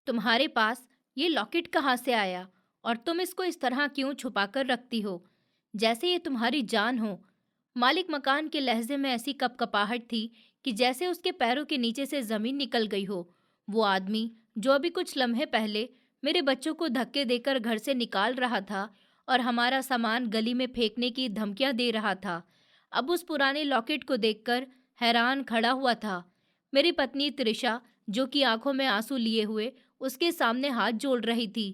तुम्हारे पास ये लॉकेट कहाँ से आया और तुम इसको इस तरह क्यों छुपा कर रखती हो, जैसे ये तुम्हारी जान हो। मालिक मकान के लहजे में ऐसी कपकपाहट थी कि जैसे उसके पैरों के नीचे से जमीन निकल गई हो। वो आदमी जो अभी कुछ लम्हे पहले मेरे बच्चों को धक्के देकर घर से निकाल रहा था और हमारा सामान गली में फेंकने की धमकियां दे रहा था, अब उस पुराने लॉकेट को देखकर हैरान खड़ा हुआ था। मेरी पत्नी त्रिशा, जो कि आंखों में आंसू लिए हुए उसके सामने हाथ जोड़ रही थी।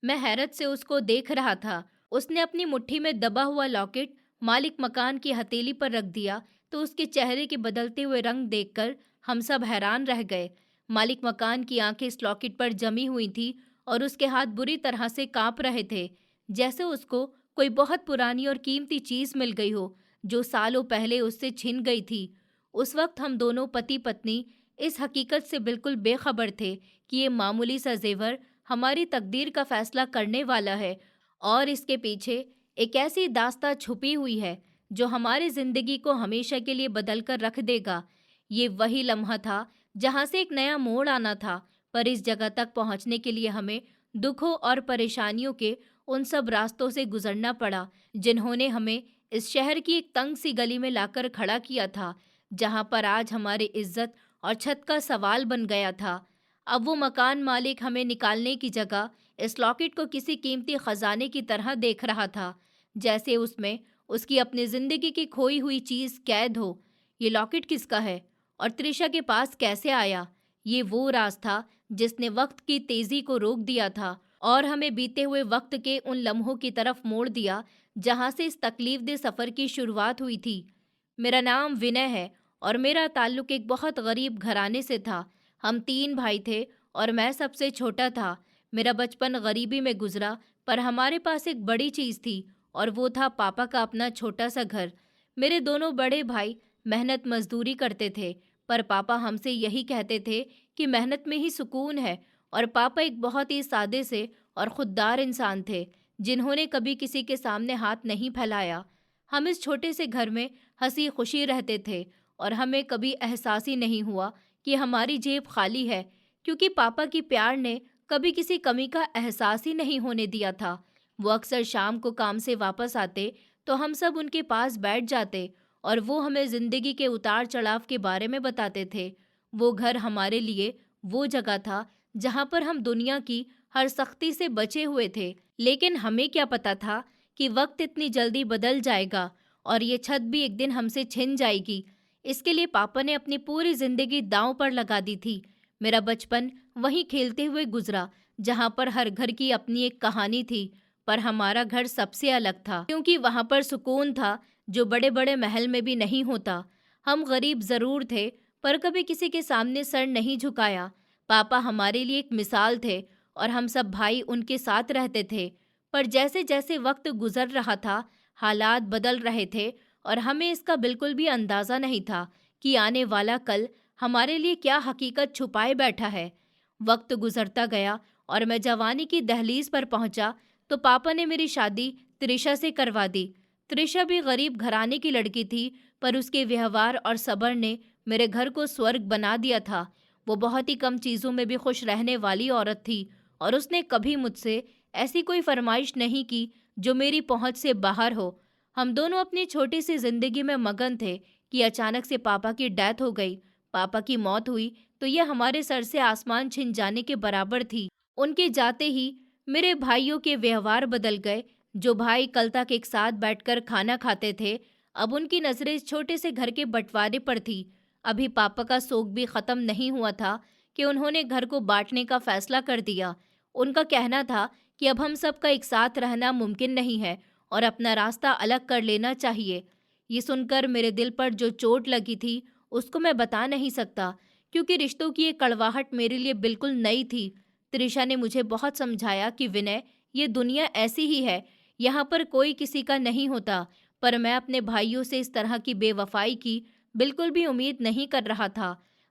मैं हैरत से उसको देख रहा था। उसने अपनी मुट्ठी में दबा हुआ लॉकेट मालिक मकान की हथेली पर रख दिया तो उसके चेहरे के बदलते हुए रंग देखकर हम सब हैरान रह गए। मालिक मकान की आंखें इस लॉकेट पर जमी हुई थी और उसके हाथ बुरी तरह से कांप रहे थे, जैसे उसको कोई बहुत पुरानी और कीमती चीज मिल गई हो जो सालों पहले उससे छिन गई थी। उस वक्त हम दोनों पति पत्नी इस हकीकत से बिल्कुल बेखबर थे कि ये मामूली सा जेवर हमारी तकदीर का फैसला करने वाला है और इसके पीछे एक ऐसी दास्तां छुपी हुई है जो हमारी जिंदगी को हमेशा के लिए बदल कर रख देगा। ये वही लम्हा था जहां से एक नया मोड़ आना था, पर इस जगह तक पहुंचने के लिए हमें दुखों और परेशानियों के उन सब रास्तों से गुजरना पड़ा जिन्होंने हमें इस शहर की एक तंग सी गली में लाकर खड़ा किया था, जहां पर आज हमारी इज्जत और छत का सवाल बन गया था। अब वो मकान मालिक हमें निकालने की जगह इस लॉकेट को किसी कीमती खजाने की तरह देख रहा था, जैसे उसमें उसकी अपनी जिंदगी की खोई हुई चीज कैद हो। ये लॉकेट किसका है और त्रिशा के पास कैसे आया? ये वो राज था जिसने वक्त की तेजी को रोक दिया था और हमें बीते हुए वक्त के उन लम्हों की तरफ मोड़ दिया जहां से इस तकलीफदेह सफर की शुरुआत हुई थी। मेरा नाम विनय है और मेरा ताल्लुक एक बहुत गरीब घराने से था। हम 3 भाई थे और मैं सबसे छोटा था। मेरा बचपन गरीबी में गुजरा, पर हमारे पास एक बड़ी चीज़ थी और वो था पापा का अपना छोटा सा घर। मेरे दोनों बड़े भाई मेहनत मजदूरी करते थे, पर पापा हमसे यही कहते थे कि मेहनत में ही सुकून है। और पापा एक बहुत ही सादे से और खुददार इंसान थे, जिन्होंने कभी किसी के सामने हाथ नहीं फैलाया। हम इस छोटे से घर में हंसी खुशी रहते थे और हमें कभी एहसास ही नहीं हुआ कि हमारी जेब खाली है, क्योंकि पापा की प्यार ने कभी किसी कमी का एहसास ही नहीं होने दिया था। वो अक्सर शाम को काम से वापस आते तो हम सब उनके पास बैठ जाते और वो हमें जिंदगी के उतार चढ़ाव के बारे में बताते थे। वो घर हमारे लिए वो जगह था जहाँ पर हम दुनिया की हर सख्ती से बचे हुए थे, लेकिन हमें क्या पता था कि वक्त इतनी जल्दी बदल जाएगा और ये छत भी एक दिन हमसे छिन जाएगी। इसके लिए पापा ने अपनी पूरी जिंदगी दांव पर लगा दी थी। मेरा बचपन वहीं खेलते हुए गुजरा जहां पर हर घर की अपनी एक कहानी थी, पर हमारा घर सबसे अलग था क्योंकि वहां पर सुकून था जो बड़े बड़े महल में भी नहीं होता। हम गरीब जरूर थे, पर कभी किसी के सामने सर नहीं झुकाया। पापा हमारे लिए एक मिसाल थे और हम सब भाई उनके साथ रहते थे। पर जैसे जैसे वक्त गुजर रहा था, हालात बदल रहे थे और हमें इसका बिल्कुल भी अंदाज़ा नहीं था कि आने वाला कल हमारे लिए क्या हकीकत छुपाए बैठा है। वक्त गुजरता गया और मैं जवानी की दहलीज पर पहुंचा तो पापा ने मेरी शादी त्रिशा से करवा दी। त्रिशा भी गरीब घराने की लड़की थी, पर उसके व्यवहार और सब्र ने मेरे घर को स्वर्ग बना दिया था। वो बहुत ही कम चीज़ों में भी खुश रहने वाली औरत थी और उसने कभी मुझसे ऐसी कोई फरमाइश नहीं की जो मेरी पहुंच से बाहर हो। हम दोनों अपनी छोटी सी जिंदगी में मगन थे कि अचानक से पापा की डेथ हो गई। पापा की मौत हुई तो यह हमारे सर से आसमान छिन जाने के बराबर थी। उनके जाते ही मेरे भाइयों के व्यवहार बदल गए। जो भाई कल तक एक साथ बैठकर खाना खाते थे, अब उनकी नजरें इस छोटे से घर के बंटवारे पर थी। अभी पापा का शोक भी खत्म नहीं हुआ था कि उन्होंने घर को बांटने का फैसला कर दिया। उनका कहना था कि अब हम सबका एक साथ रहना मुमकिन नहीं है और अपना रास्ता अलग कर लेना चाहिए। ये सुनकर मेरे दिल पर जो चोट लगी थी उसको मैं बता नहीं सकता, क्योंकि रिश्तों की ये कड़वाहट मेरे लिए बिल्कुल नई थी। त्रिशा ने मुझे बहुत समझाया कि विनय, ये दुनिया ऐसी ही है, यहाँ पर कोई किसी का नहीं होता। पर मैं अपने भाइयों से इस तरह की बेवफाई की बिल्कुल भी उम्मीद नहीं कर रहा था।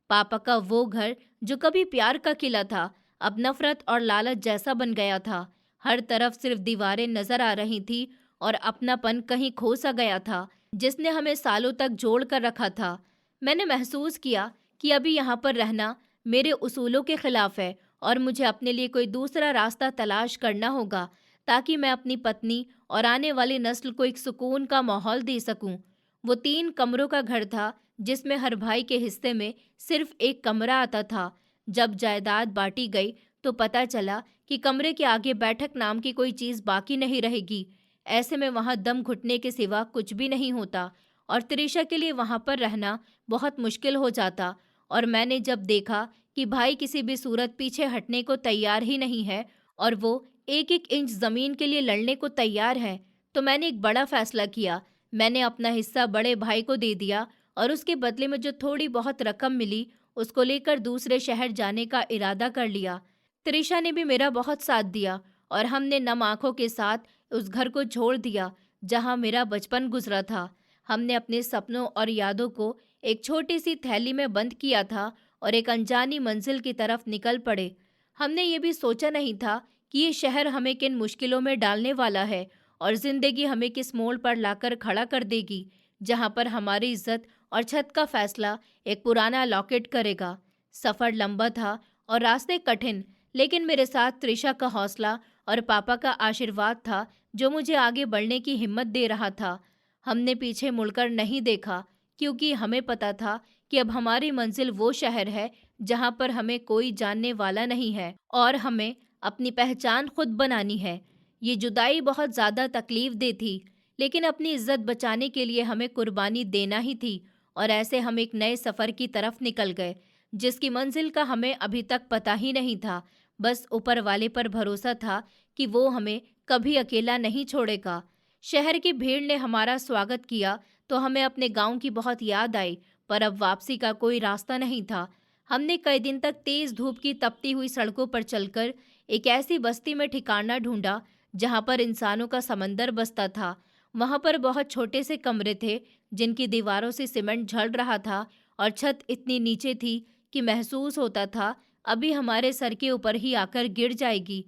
पापा का वो घर जो कभी प्यार का किला था, अब नफरत और लालच जैसा बन गया था। हर तरफ सिर्फ दीवारें नजर आ रही थी और अपनापन कहीं खो सा गया था जिसने हमें सालों तक जोड़ कर रखा था। मैंने महसूस किया कि अभी यहाँ पर रहना मेरे उसूलों के खिलाफ है और मुझे अपने लिए कोई दूसरा रास्ता तलाश करना होगा ताकि मैं अपनी पत्नी और आने वाली नस्ल को एक सुकून का माहौल दे सकूं। वो 3 कमरों का घर था जिसमें हर भाई के हिस्से में सिर्फ एक कमरा आता था। जब जायदाद बांटी गई तो पता चला कि कमरे के आगे बैठक नाम की कोई चीज बाकी नहीं रहेगी। ऐसे में वहां दम घुटने के सिवा कुछ भी नहीं होता और त्रिशा के लिए वहां पर रहना बहुत मुश्किल हो जाता। और मैंने जब देखा कि भाई किसी भी सूरत पीछे हटने को तैयार ही नहीं है और वो एक एक इंच जमीन के लिए लड़ने को तैयार है, तो मैंने एक बड़ा फैसला किया। मैंने अपना हिस्सा बड़े भाई को दे दिया और उसके बदले में जो थोड़ी बहुत रकम मिली उसको लेकर दूसरे शहर जाने का इरादा कर लिया। त्रिशा ने भी मेरा बहुत साथ दिया और हमने नम आंखों के साथ उस घर को छोड़ दिया जहां मेरा बचपन गुजरा था। हमने अपने सपनों और यादों को एक छोटी सी थैली में बंद किया था और एक अनजानी मंजिल की तरफ निकल पड़े। हमने ये भी सोचा नहीं था कि ये शहर हमें किन मुश्किलों में डालने वाला है और जिंदगी हमें किस मोड़ पर लाकर खड़ा कर देगी जहां पर हमारी इज्जत और छत का फैसला एक पुराना लॉकेट करेगा। सफर लंबा था और रास्ते कठिन, लेकिन मेरे साथ त्रिशा का हौसला और पापा का आशीर्वाद था जो मुझे आगे बढ़ने की हिम्मत दे रहा था। हमने पीछे मुड़कर नहीं देखा क्योंकि हमें पता था कि अब हमारी मंजिल वो शहर है जहां पर हमें कोई जानने वाला नहीं है और हमें अपनी पहचान खुद बनानी है। ये जुदाई बहुत ज़्यादा तकलीफ दे थी, लेकिन अपनी इज्जत बचाने के लिए हमें कुर्बानी देना ही थी और ऐसे हम एक नए सफ़र की तरफ निकल गए जिसकी मंजिल का हमें अभी तक पता ही नहीं था। बस ऊपर वाले पर भरोसा था कि वो हमें कभी अकेला नहीं छोड़ेगा। शहर की भीड़ ने हमारा स्वागत किया तो हमें अपने गांव की बहुत याद आई, पर अब वापसी का कोई रास्ता नहीं था। हमने कई दिन तक तेज धूप की तपती हुई सड़कों पर चलकर एक ऐसी बस्ती में ठिकाना ढूंढा जहां पर इंसानों का समंदर बसता था। वहां पर बहुत छोटे से कमरे थे जिनकी दीवारों से सीमेंट झड़ रहा था और छत इतनी नीचे थी कि महसूस होता था अभी हमारे सर के ऊपर ही आकर गिर जाएगी।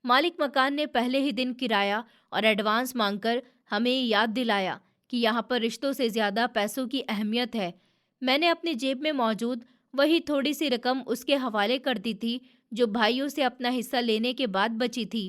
मालिक मकान ने पहले ही दिन किराया और एडवांस मांगकर हमें ये याद दिलाया कि यहाँ पर रिश्तों से ज़्यादा पैसों की अहमियत है। मैंने अपनी जेब में मौजूद वही थोड़ी सी रकम उसके हवाले कर दी थी जो भाइयों से अपना हिस्सा लेने के बाद बची थी।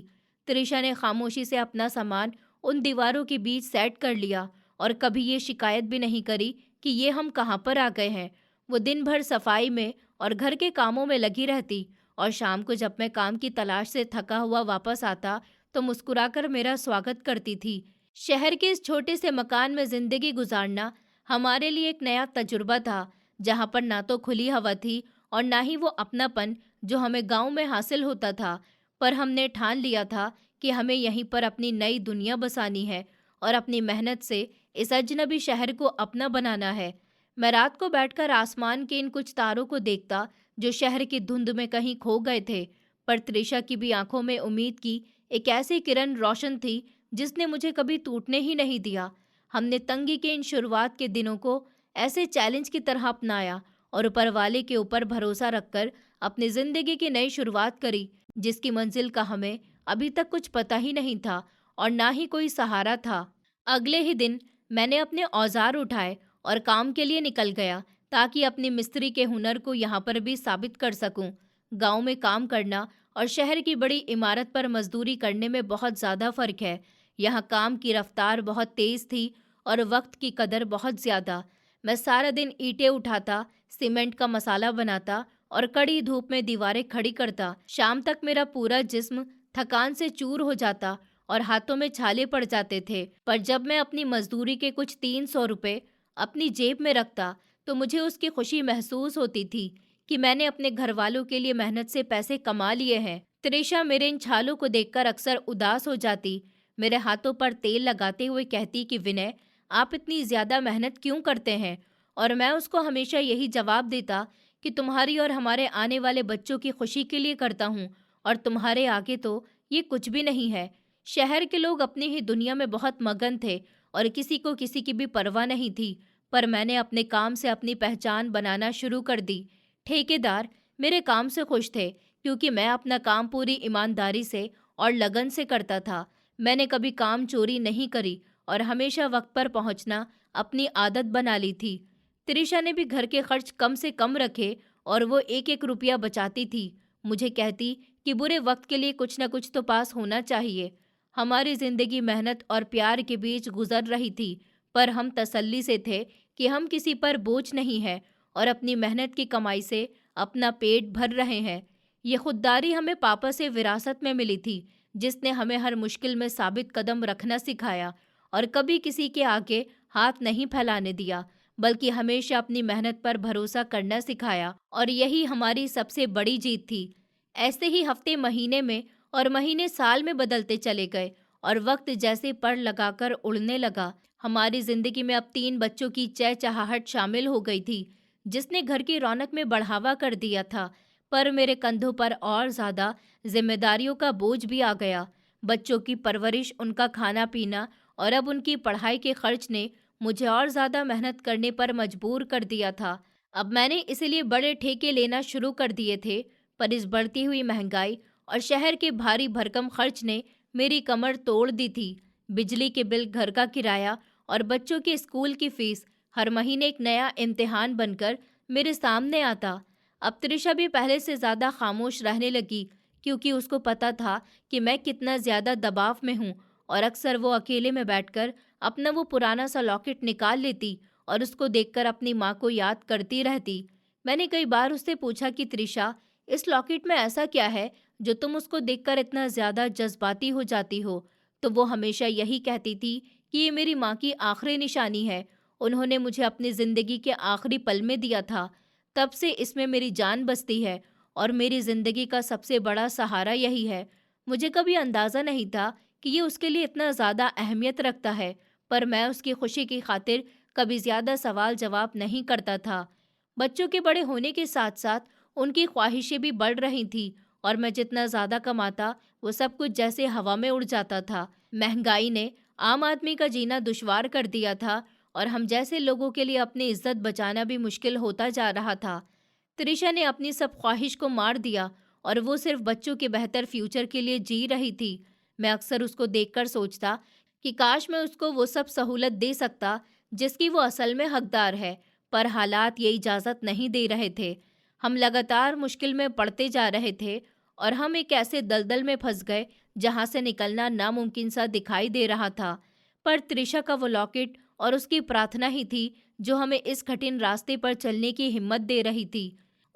त्रिशा ने खामोशी से अपना सामान उन दीवारों के बीच सेट कर लिया और कभी ये शिकायत भी नहीं करी कि ये हम कहाँ पर आ गए हैं। वो दिन भर सफाई में और घर के कामों में लगी रहती और शाम को जब मैं काम की तलाश से थका हुआ वापस आता तो मुस्कुराकर मेरा स्वागत करती थी। शहर के इस छोटे से मकान में जिंदगी गुजारना हमारे लिए एक नया तजुर्बा था जहाँ पर ना तो खुली हवा थी और ना ही वो अपनापन जो हमें गांव में हासिल होता था। पर हमने ठान लिया था कि हमें यहीं पर अपनी नई दुनिया बसानी है और अपनी मेहनत से इस अजनबी शहर को अपना बनाना है। मैं रात को बैठकर आसमान के इन कुछ तारों को देखता जो शहर की धुंध में कहीं खो गए थे, पर त्रिशा की भी आंखों में उम्मीद की एक ऐसी किरण रोशन थी जिसने मुझे कभी टूटने ही नहीं दिया। हमने तंगी के इन शुरुआत के दिनों को ऐसे चैलेंज की तरह अपनाया और ऊपर वाले के ऊपर भरोसा रखकर अपनी जिंदगी की नई शुरुआत करी जिसकी मंजिल का हमें अभी तक कुछ पता ही नहीं था और ना ही कोई सहारा था। अगले ही दिन मैंने अपने औजार उठाए और काम के लिए निकल गया ताकि अपनी मिस्त्री के हुनर को यहाँ पर भी साबित कर सकूं। गांव में काम करना और शहर की बड़ी इमारत पर मजदूरी करने में बहुत ज़्यादा फर्क है। यहाँ काम की रफ्तार बहुत तेज़ थी और वक्त की कदर बहुत ज़्यादा। मैं सारा दिन ईंटें उठाता, सीमेंट का मसाला बनाता और कड़ी धूप में दीवारें खड़ी करता। शाम तक मेरा पूरा जिस्म थकान से चूर हो जाता और हाथों में छाले पड़ जाते थे। पर जब मैं अपनी मजदूरी के कुछ 300 रुपए अपनी जेब में रखता तो मुझे उसकी खुशी महसूस होती थी कि मैंने अपने घर वालों के लिए मेहनत से पैसे कमा लिए हैं। त्रिशा मेरे इन छालों को देखकर अक्सर उदास हो जाती, मेरे हाथों पर तेल लगाते हुए कहती कि विनय, आप इतनी ज़्यादा मेहनत क्यों करते हैं? और मैं उसको हमेशा यही जवाब देता कि तुम्हारी और हमारे आने वाले बच्चों की खुशी के लिए करता हूँ और तुम्हारे आगे तो ये कुछ भी नहीं है। शहर के लोग अपनी ही दुनिया में बहुत मगन थे और किसी को किसी की भी परवाह नहीं थी, पर मैंने अपने काम से अपनी पहचान बनाना शुरू कर दी। ठेकेदार मेरे काम से खुश थे क्योंकि मैं अपना काम पूरी ईमानदारी से और लगन से करता था। मैंने कभी काम चोरी नहीं करी और हमेशा वक्त पर पहुंचना अपनी आदत बना ली थी। त्रिशा ने भी घर के खर्च कम से कम रखे और वो एक एक रुपया बचाती थी। मुझे कहती कि बुरे वक्त के लिए कुछ न कुछ तो पास होना चाहिए। हमारी जिंदगी मेहनत और प्यार के बीच गुजर रही थी, पर हम तसल्ली से थे कि हम किसी पर बोझ नहीं हैं और अपनी मेहनत की कमाई से अपना पेट भर रहे हैं। ये खुददारी हमें पापा से विरासत में मिली थी, जिसने हमें हर मुश्किल में साबित कदम रखना सिखाया और कभी किसी के आगे हाथ नहीं फैलाने दिया, बल्कि हमेशा अपनी मेहनत पर भरोसा करना सिखाया। और यही हमारी सबसे बड़ी जीत थी। ऐसे ही हफ्ते महीने में और महीने साल में बदलते चले गए और वक्त जैसे पर लगाकर उड़ने लगा। हमारी जिंदगी में अब 3 बच्चों की चहचहाहट शामिल हो गई थी, जिसने घर की रौनक में बढ़ावा कर दिया था। पर मेरे कंधों पर और ज्यादा जिम्मेदारियों का बोझ भी आ गया। बच्चों की परवरिश, उनका खाना पीना और अब उनकी पढ़ाई के खर्च ने मुझे और ज्यादा मेहनत करने पर मजबूर कर दिया था। अब मैंने इसीलिए बड़े ठेके लेना शुरू कर दिए थे, पर इस बढ़ती हुई महंगाई और शहर के भारी भरकम खर्च ने मेरी कमर तोड़ दी थी। बिजली के बिल, घर का किराया और बच्चों के स्कूल की फीस हर महीने एक नया इम्तिहान बनकर मेरे सामने आता। अब त्रिशा भी पहले से ज्यादा खामोश रहने लगी, क्योंकि उसको पता था कि मैं कितना ज्यादा दबाव में हूँ। और अक्सर वो अकेले में बैठकर अपना वो पुराना सा लॉकेट निकाल लेती और उसको देखकर अपनी माँ को याद करती रहती। मैंने कई बार उससे पूछा कि त्रिशा, इस लॉकेट में ऐसा क्या है जो तुम उसको देखकर इतना ज्यादा जज्बाती हो जाती हो? तो वो हमेशा यही कहती थी कि ये मेरी माँ की आखिरी निशानी है। उन्होंने मुझे अपनी जिंदगी के आखिरी पल में दिया था। तब से इसमें मेरी जान बसती है और मेरी जिंदगी का सबसे बड़ा सहारा यही है। मुझे कभी अंदाजा नहीं था कि ये उसके लिए इतना ज्यादा अहमियत रखता है, पर मैं उसकी खुशी की खातिर कभी ज्यादा सवाल जवाब नहीं करता था। बच्चों के बड़े होने के साथ साथ उनकी ख्वाहिशें भी बढ़ रही थी और मैं जितना ज्यादा कमाता, वो सब कुछ जैसे हवा में उड़ जाता था। महंगाई ने आम आदमी का जीना दुश्वार कर दिया था और हम जैसे लोगों के लिए अपनी इज्जत बचाना भी मुश्किल होता जा रहा था। त्रिशा ने अपनी सब ख्वाहिश को मार दिया और वो सिर्फ बच्चों के बेहतर फ्यूचर के लिए जी रही थी। मैं अक्सर उसको देखकर सोचता कि काश मैं उसको वो सब सहूलत दे सकता जिसकी वो असल में हकदार है, पर हालात ये इजाज़त नहीं दे रहे थे। हम लगातार मुश्किल में पड़ते जा रहे थे और हम एक ऐसे दलदल में फंस गए जहाँ से निकलना नामुमकिन सा दिखाई दे रहा था। पर त्रिशा का वो लॉकेट और उसकी प्रार्थना ही थी जो हमें इस कठिन रास्ते पर चलने की हिम्मत दे रही थी।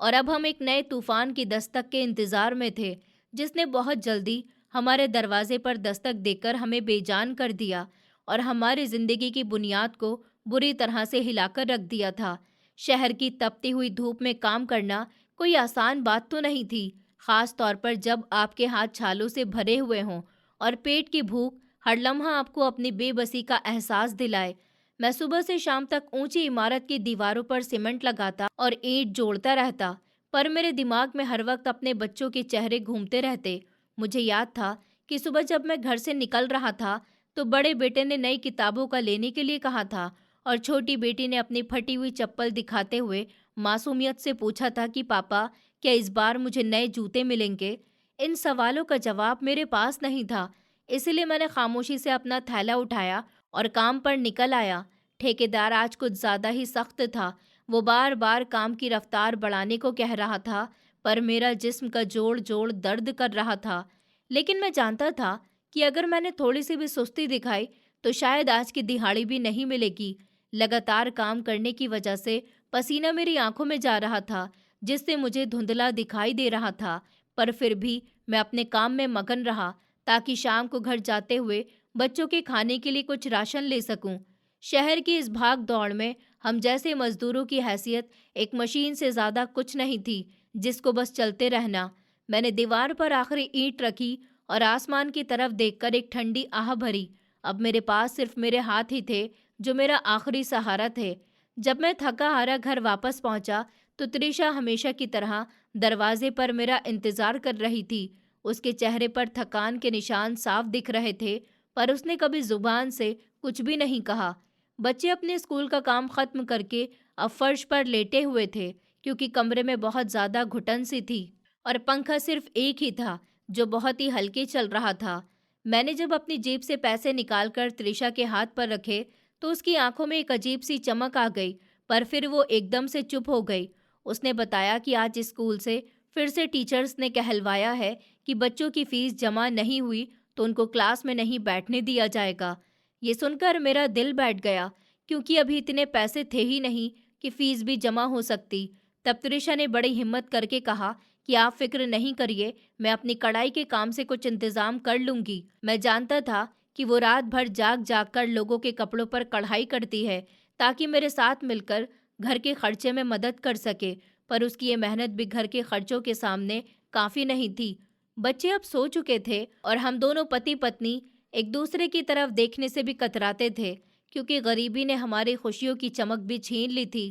और अब हम एक नए तूफान की दस्तक के इंतजार में थे, जिसने बहुत जल्दी हमारे दरवाजे पर दस्तक देकर हमें बेजान कर दिया और हमारी जिंदगी की बुनियाद को बुरी तरह से हिलाकर रख दिया था। शहर की तपती हुई धूप में काम करना कोई आसान बात तो नहीं थी, खास तौर पर जब आपके हाथ छालों से भरे हुए हों और पेट की भूख हर लम्हा आपको अपनी बेबसी का एहसास दिलाए। मैं सुबह से शाम तक ऊंची इमारत की दीवारों पर सीमेंट लगाता और ईंट जोड़ता रहता, पर मेरे दिमाग में हर वक्त अपने बच्चों के चेहरे घूमते रहते। मुझे याद था कि सुबह जब मैं घर से निकल रहा था, तो बड़े बेटे ने नई किताबों का लेने के लिए कहा था और छोटी बेटी ने अपनी फटी हुई चप्पल दिखाते हुए मासूमियत से पूछा था कि पापा, क्या इस बार मुझे नए जूते मिलेंगे? इन सवालों का जवाब मेरे पास नहीं था, इसलिए मैंने खामोशी से अपना थैला उठाया और काम पर निकल आया। ठेकेदार आज कुछ ज्यादा ही सख्त था। वो बार बार काम की रफ्तार बढ़ाने को कह रहा था, पर मेरा जिस्म का जोड़ जोड़ दर्द कर रहा था। लेकिन मैं जानता था कि अगर मैंने थोड़ी सी भी सुस्ती दिखाई तो शायद आज की दिहाड़ी भी नहीं मिलेगी। लगातार काम करने की वजह से पसीना मेरी आंखों में जा रहा था, जिससे मुझे धुंधला दिखाई दे रहा था, पर फिर भी मैं अपने काम में मगन रहा ताकि शाम को घर जाते हुए बच्चों के खाने के लिए कुछ राशन ले सकूं। शहर की इस भाग दौड़ में हम जैसे मजदूरों की हैसियत एक मशीन से ज्यादा कुछ नहीं थी, जिसको बस चलते रहना। मैंने दीवार पर आखिरी ईंट रखी और आसमान की तरफ देखकर एक ठंडी आह भरी। अब मेरे पास सिर्फ मेरे हाथ ही थे जो मेरा आखिरी सहारा थे। जब मैं थका हारा घर वापस पहुंचा तो त्रिशा हमेशा की तरह दरवाजे पर मेरा इंतजार कर रही थी। उसके चेहरे पर थकान के निशान साफ दिख रहे थे, पर उसने कभी जुबान से कुछ भी नहीं कहा। बच्चे अपने स्कूल का काम खत्म करके अब फर्श पर लेटे हुए थे, क्योंकि कमरे में बहुत ज्यादा घुटन सी थी और पंखा सिर्फ एक ही था जो बहुत ही हल्के चल रहा था। मैंने जब अपनी जेब से पैसे निकालकर त्रिशा के हाथ पर रखे तो उसकी आंखों में एक अजीब सी चमक आ गई, पर फिर वो एकदम से चुप हो गई। उसने बताया कि आज स्कूल से फिर से टीचर्स ने कहलवाया है कि बच्चों की फीस जमा नहीं हुई तो उनको क्लास में नहीं बैठने दिया जाएगा। ये सुनकर मेरा दिल बैठ गया, क्योंकि अभी इतने पैसे थे ही नहीं कि फीस भी जमा हो सकती। तब त्रिशा ने बड़ी हिम्मत करके कहा कि आप फिक्र नहीं करिए, मैं अपनी कढ़ाई के काम से कुछ इंतजाम कर लूंगी। मैं जानता था कि वो रात भर जाग जाग कर लोगों के कपड़ों पर कढ़ाई करती है, ताकि मेरे साथ मिलकर घर के खर्चे में मदद कर सके, पर उसकी ये मेहनत भी घर के खर्चों के सामने काफ़ी नहीं थी। बच्चे अब सो चुके थे और हम दोनों पति पत्नी एक दूसरे की तरफ देखने से भी कतराते थे, क्योंकि गरीबी ने हमारी खुशियों की चमक भी छीन ली थी।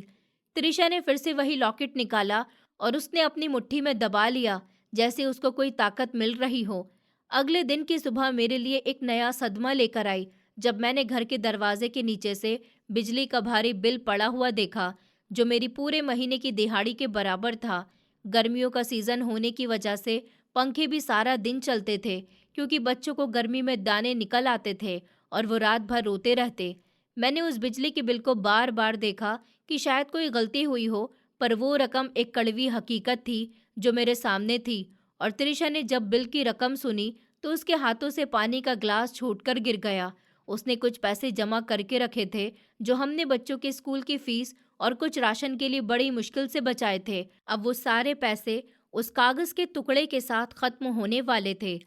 त्रिशा ने फिर से वही लॉकेट निकाला और उसने अपनी मुट्ठी में दबा लिया, जैसे उसको कोई ताकत मिल रही हो। अगले दिन की सुबह मेरे लिए एक नया सदमा लेकर आई, जब मैंने घर के दरवाजे के नीचे से बिजली का भारी बिल पड़ा हुआ देखा, जो मेरी पूरे महीने की दिहाड़ी के बराबर था। गर्मियों का सीजन होने की वजह से पंखे भी सारा दिन चलते थे, क्योंकि बच्चों को गर्मी में दाने निकल आते थे और वो रात भर रोते रहते। मैंने उस बिजली के बिल को बार बार देखा कि शायद कोई गलती हुई हो, पर वो रकम एक कड़वी हकीकत थी जो मेरे सामने थी। और त्रिशा ने जब बिल की रकम सुनी तो उसके हाथों से पानी का ग्लास छूटकर गिर गया। उसने कुछ पैसे जमा करके रखे थे, जो हमने बच्चों के स्कूल की फीस और कुछ राशन के लिए बड़ी मुश्किल से बचाए थे। अब वो सारे पैसे उस कागज के टुकड़े के साथ खत्म होने वाले थे।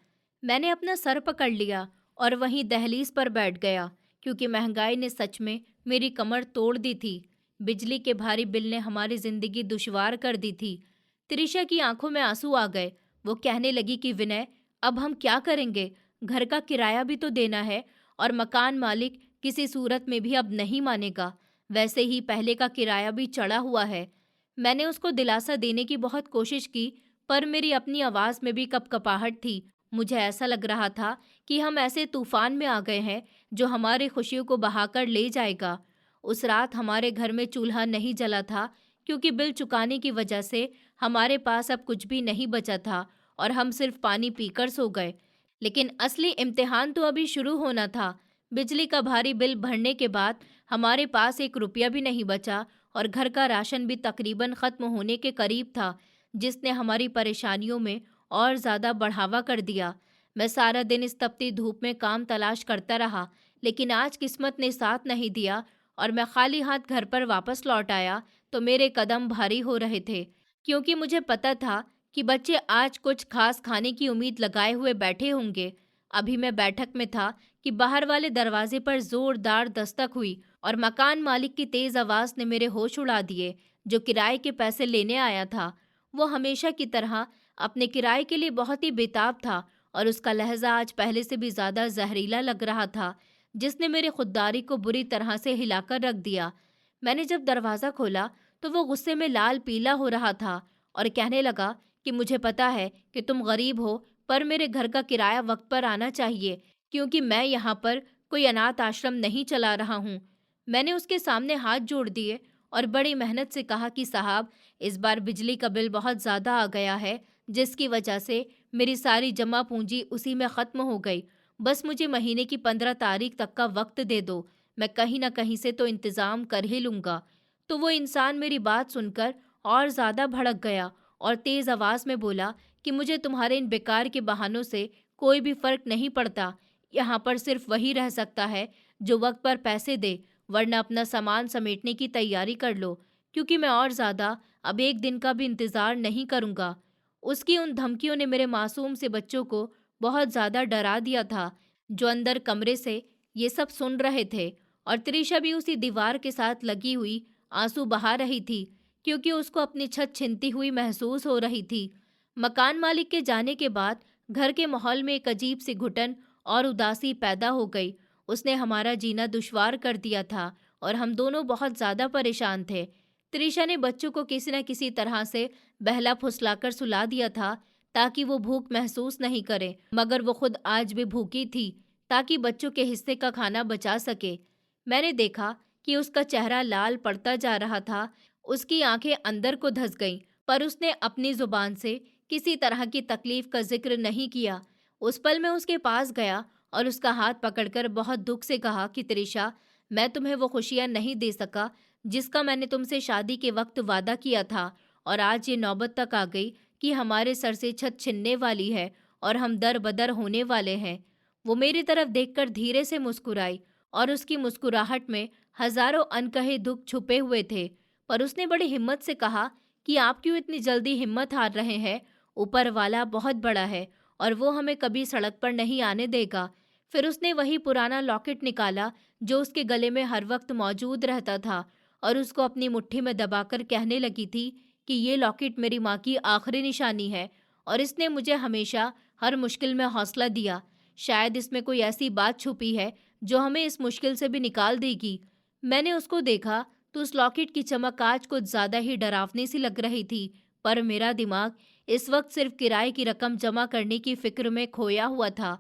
मैंने अपना सर पकड़ लिया और वहीं दहलीज पर बैठ गया, क्योंकि महंगाई ने सच में मेरी कमर तोड़ दी थी। बिजली के भारी बिल ने हमारी जिंदगी दुश्वार कर दी थी। त्रिशा की आंखों में आंसू आ गए। वो कहने लगी कि विनय, अब हम क्या करेंगे? घर का किराया भी तो देना है, और मकान मालिक किसी सूरत में भी अब नहीं मानेगा। वैसे ही पहले का किराया भी चढ़ा हुआ है। मैंने उसको दिलासा देने की बहुत कोशिश की, पर मेरी अपनी आवाज़ में भी कपकपाहट थी। मुझे ऐसा लग रहा था कि हम ऐसे तूफान में आ गए हैं जो हमारी खुशियों को बहाकर ले जाएगा। उस रात हमारे घर में चूल्हा नहीं जला था, क्योंकि बिल चुकाने की वजह से हमारे पास अब कुछ भी नहीं बचा था और हम सिर्फ पानी पीकर सो गए। लेकिन असली इम्तिहान तो अभी शुरू होना था। बिजली का भारी बिल भरने के बाद हमारे पास एक रुपया भी नहीं बचा और घर का राशन भी तकरीबन ख़त्म होने के करीब था, जिसने हमारी परेशानियों में और ज़्यादा बढ़ावा कर दिया। मैं सारा दिन इस तपती धूप में काम तलाश करता रहा, लेकिन आज किस्मत ने साथ नहीं दिया और मैं खाली हाथ घर पर वापस लौट आया तो मेरे कदम भारी हो रहे थे, क्योंकि मुझे पता था कि बच्चे आज कुछ खास खाने की उम्मीद लगाए हुए बैठे होंगे। अभी मैं बैठक में था कि बाहर वाले दरवाजे पर जोरदार दस्तक हुई और मकान मालिक की तेज आवाज ने मेरे होश उड़ा दिए। जो किराए के पैसे लेने आया था, वो हमेशा की तरह अपने किराए के लिए बहुत ही बेताब था, और उसका लहजा आज पहले से भी ज्यादा जहरीला लग रहा था, जिसने मेरी खुददारी को बुरी तरह से हिलाकर रख दिया। मैंने जब दरवाजा खोला तो वो गुस्से में लाल पीला हो रहा था और कहने लगा कि मुझे पता है कि तुम गरीब हो, पर मेरे घर का किराया वक्त पर आना चाहिए, क्योंकि मैं यहाँ पर कोई अनाथ आश्रम नहीं चला रहा हूँ। मैंने उसके सामने हाथ जोड़ दिए और बड़ी मेहनत से कहा कि साहब, इस बार बिजली का बिल बहुत ज़्यादा आ गया है, जिसकी वजह से मेरी सारी जमा पूंजी उसी में ख़त्म हो गई। बस मुझे महीने की 15 तारीख तक का वक्त दे दो, मैं कहीं ना कहीं से तो इंतज़ाम कर ही लूँगा। तो वो इंसान मेरी बात सुनकर और ज़्यादा भड़क गया और तेज़ आवाज़ में बोला कि मुझे तुम्हारे इन बेकार के बहानों से कोई भी फ़र्क नहीं पड़ता। यहाँ पर सिर्फ वही रह सकता है जो वक्त पर पैसे दे, वरना अपना सामान समेटने की तैयारी कर लो, क्योंकि मैं और ज़्यादा अब एक दिन का भी इंतज़ार नहीं करूँगा। उसकी उन धमकियों ने मेरे मासूम से बच्चों को बहुत ज़्यादा डरा दिया था, जो अंदर कमरे से ये सब सुन रहे थे। और त्रिशा भी उसी दीवार के साथ लगी हुई आंसू बहा रही थी, क्योंकि उसको अपनी छत छिनती हुई महसूस हो रही थी। मकान मालिक के जाने के बाद घर के माहौल में एक अजीब सी घुटन और उदासी पैदा हो गई। उसने हमारा जीना दुश्वार कर दिया था और हम दोनों बहुत ज़्यादा परेशान थे। त्रिशा ने बच्चों को किसी न किसी तरह से बहला फुसलाकर सुला दिया था, ताकि वो भूख महसूस नहीं करें, मगर वो खुद आज भी भूखी थी, ताकि बच्चों के हिस्से का खाना बचा सके। मैंने देखा कि उसका चेहरा लाल पड़ता जा रहा था, उसकी आंखें अंदर को धंस गईं, पर उसने अपनी जुबान से किसी तरह की तकलीफ का जिक्र नहीं किया। उस पल मैं उसके पास गया और उसका हाथ पकड़कर बहुत दुख से कहा कि त्रिशा, मैं तुम्हें वो खुशियाँ नहीं दे सका जिसका मैंने तुमसे शादी के वक्त वादा किया था, और आज ये नौबत तक आ गई कि हमारे सर से छत छिनने वाली है और हम दर-बदर होने वाले हैं। वो मेरी तरफ देखकर धीरे से मुस्कुराई और उसकी मुस्कुराहट में हजारों अनकहे दुख छुपे हुए थे। पर उसने बड़ी हिम्मत से कहा कि आप क्यों इतनी जल्दी हिम्मत हार रहे हैं? ऊपर वाला बहुत बड़ा है और वो हमें कभी सड़क पर नहीं आने देगा। फिर उसने वही पुराना लॉकेट निकाला जो उसके गले में हर वक्त मौजूद रहता था और उसको अपनी मुट्ठी में दबाकर कहने लगी थी कि ये लॉकेट मेरी माँ की आखिरी निशानी है और इसने मुझे हमेशा हर मुश्किल में हौसला दिया। शायद इसमें कोई ऐसी बात छुपी है जो हमें इस मुश्किल से भी निकाल देगी। मैंने उसको देखा तो उस लॉकेट की चमक आज कुछ ज्यादा ही डरावनी सी लग रही थी, पर मेरा दिमाग इस वक्त सिर्फ किराए की रकम जमा करने की फिक्र में खोया हुआ था।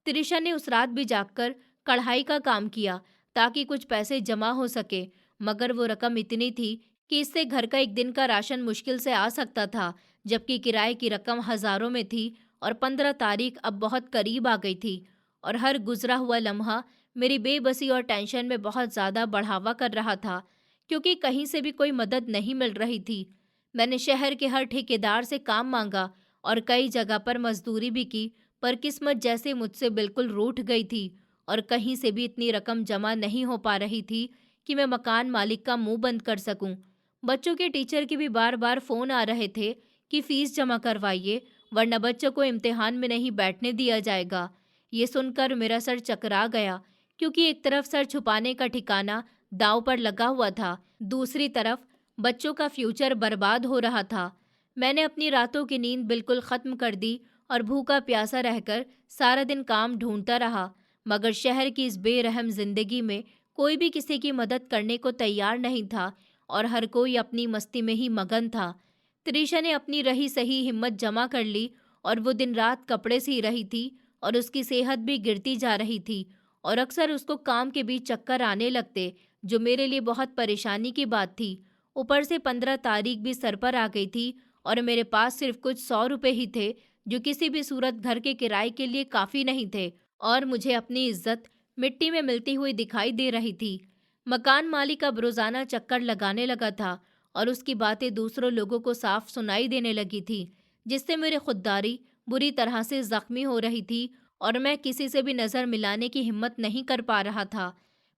त्रिशा ने उस रात भी जागकर कढ़ाई का काम किया ताकि कुछ पैसे जमा हो सके, मगर वो रकम इतनी थी कि इससे घर का एक दिन का राशन मुश्किल से आ सकता था, जबकि किराए की रकम हजारों में थी और 15 तारीख अब बहुत करीब आ गई थी। और हर गुजरा हुआ लम्हा मेरी बेबसी और टेंशन में बहुत ज़्यादा बढ़ावा कर रहा था, क्योंकि कहीं से भी कोई मदद नहीं मिल रही थी। मैंने शहर के हर ठेकेदार से काम मांगा और कई जगह पर मजदूरी भी की, पर किस्मत जैसे मुझसे बिल्कुल रूठ गई थी और कहीं से भी इतनी रकम जमा नहीं हो पा रही थी कि मैं मकान मालिक का मुंह बंद कर सकूं। बच्चों के टीचर के भी बार बार फोन आ रहे थे कि फीस जमा करवाइए, वरना बच्चों को इम्तिहान में नहीं बैठने दिया जाएगा। ये सुनकर मेरा सर चकरा गया, क्योंकि एक तरफ सर छुपाने का ठिकाना दांव पर लगा हुआ था, दूसरी तरफ बच्चों का फ्यूचर बर्बाद हो रहा था। मैंने अपनी रातों की नींद बिल्कुल खत्म कर दी और भूखा प्यासा रहकर सारा दिन काम ढूंढता रहा, मगर शहर की इस बेरहम जिंदगी में कोई भी किसी की मदद करने को तैयार नहीं था और हर कोई अपनी मस्ती में ही मगन था। त्रिशा ने अपनी रही सही हिम्मत जमा कर ली और वो दिन रात कपड़े सी रही थी और उसकी सेहत भी गिरती जा रही थी और अक्सर उसको काम के बीच चक्कर आने लगते, जो मेरे लिए बहुत परेशानी की बात थी। ऊपर से 15 तारीख भी सर पर आ गई थी और मेरे पास सिर्फ कुछ 100 रुपए ही थे, जो किसी भी सूरत घर के किराए के लिए काफ़ी नहीं थे और मुझे अपनी इज्जत मिट्टी में मिलती हुई दिखाई दे रही थी। मकान मालिक अब रोज़ाना चक्कर लगाने लगा था और उसकी बातें दूसरों लोगों को साफ सुनाई देने लगी थी, जिससे मेरी खुददारी बुरी तरह से जख्मी हो रही थी और मैं किसी से भी नज़र मिलाने की हिम्मत नहीं कर पा रहा था।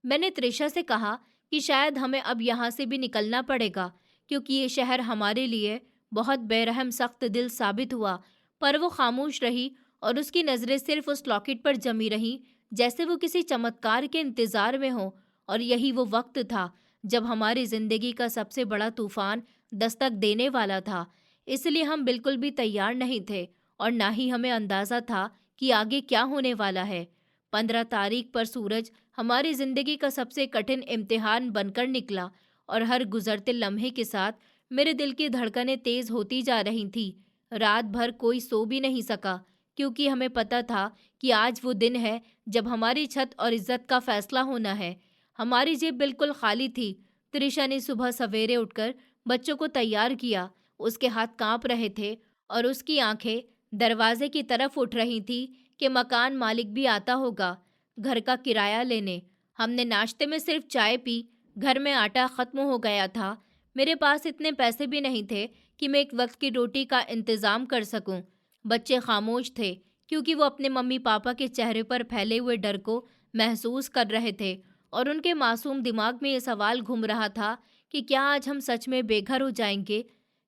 मैंने त्रिशा से कहा कि शायद हमें अब यहाँ से भी निकलना पड़ेगा, क्योंकि ये शहर हमारे लिए बहुत बेरहम सख्त दिल साबित हुआ, पर वो खामोश रही और उसकी नज़रें सिर्फ उस लॉकेट पर जमी रहीं, जैसे वो किसी चमत्कार के इंतज़ार में हो। और यही वो वक्त था जब हमारी ज़िंदगी का सबसे बड़ा तूफान दस्तक देने वाला था। इसलिए हम बिल्कुल भी तैयार नहीं थे और ना ही हमें अंदाज़ा था कि आगे क्या होने वाला है। 15 तारीख पर सूरज हमारी ज़िंदगी का सबसे कठिन इम्तिहान बनकर निकला और हर गुजरते लम्हे के साथ मेरे दिल की धड़कनें तेज़ होती जा रही थीं। रात भर कोई सो भी नहीं सका, क्योंकि हमें पता था कि आज वो दिन है जब हमारी छत और इज्जत का फैसला होना है। हमारी जेब बिल्कुल खाली थी। त्रिशा ने सुबह सवेरे उठकर बच्चों को तैयार किया। उसके हाथ कांप रहे थे और उसकी आंखें दरवाजे की तरफ उठ रही थी कि मकान मालिक भी आता होगा घर का किराया लेने। हमने नाश्ते में सिर्फ चाय पी। घर में आटा खत्म हो गया था। मेरे पास इतने पैसे भी नहीं थे कि मैं एक वक्त की रोटी का इंतज़ाम कर सकूं। बच्चे खामोश थे, क्योंकि वो अपने मम्मी पापा के चेहरे पर फैले हुए डर को महसूस कर रहे थे और उनके मासूम दिमाग में ये सवाल घूम रहा था कि क्या आज हम सच में बेघर हो जाएंगे।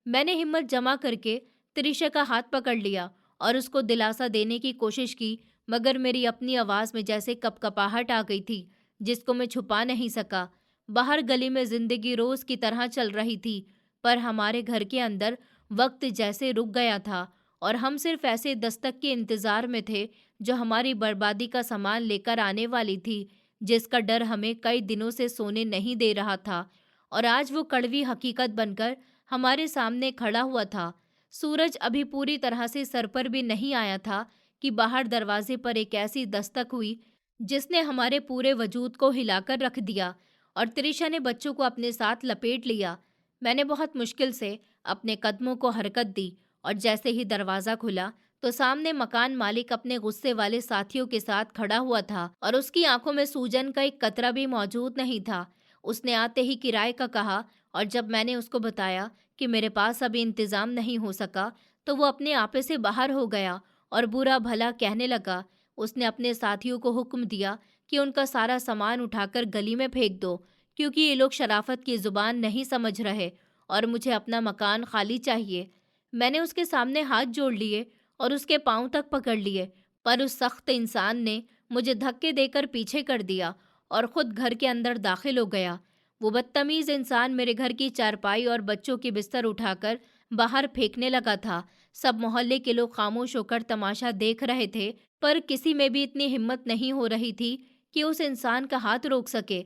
मैंने हिम्मत जमा करके त्रिशा का हाथ पकड़ लिया और उसको दिलासा देने की कोशिश की, मगर मेरी अपनी आवाज़ में जैसे कपकपाहट आ गई थी, जिसको मैं छुपा नहीं सका। बाहर गली में जिंदगी रोज की तरह चल रही थी, पर हमारे घर के अंदर वक्त जैसे रुक गया था और हम सिर्फ ऐसे दस्तक के इंतजार में थे जो हमारी बर्बादी का सामान लेकर आने वाली थी, जिसका डर हमें कई दिनों से सोने नहीं दे रहा था। और आज वो कड़वी हकीकत बनकर हमारे सामने खड़ा हुआ था। सूरज अभी पूरी तरह से सर पर भी नहीं आया था कि बाहर दरवाजे पर एक ऐसी दस्तक हुई जिसने हमारे पूरे वजूद को हिलाकर रख दिया और त्रिशा ने बच्चों को अपने साथ लपेट लिया। मैंने बहुत मुश्किल से अपने कदमों को हरकत दी और जैसे ही दरवाज़ा खुला तो सामने मकान मालिक अपने गुस्से वाले साथियों के साथ खड़ा हुआ था और उसकी आंखों में सूजन का एक कतरा भी मौजूद नहीं था। उसने आते ही किराए का कहा और जब मैंने उसको बताया कि मेरे पास अभी इंतज़ाम नहीं हो सका, तो वो अपने आपे से बाहर हो गया और बुरा भला कहने लगा। उसने अपने साथियों को हुक्म दिया कि उनका सारा सामान उठाकर गली में फेंक दो, क्योंकि ये लोग शराफत की जुबान नहीं समझ रहे और मुझे अपना मकान खाली चाहिए। मैंने उसके सामने हाथ जोड़ लिए और उसके पांव तक पकड़ लिए, पर उस सख्त इंसान ने मुझे धक्के देकर पीछे कर दिया और खुद घर के अंदर दाखिल हो गया। वो बदतमीज इंसान मेरे घर की चारपाई और बच्चों के बिस्तर उठाकर बाहर फेंकने लगा था। सब मोहल्ले के लोग खामोश होकर तमाशा देख रहे थे, पर किसी में भी इतनी हिम्मत नहीं हो रही थी कि उस इंसान का हाथ रोक सके।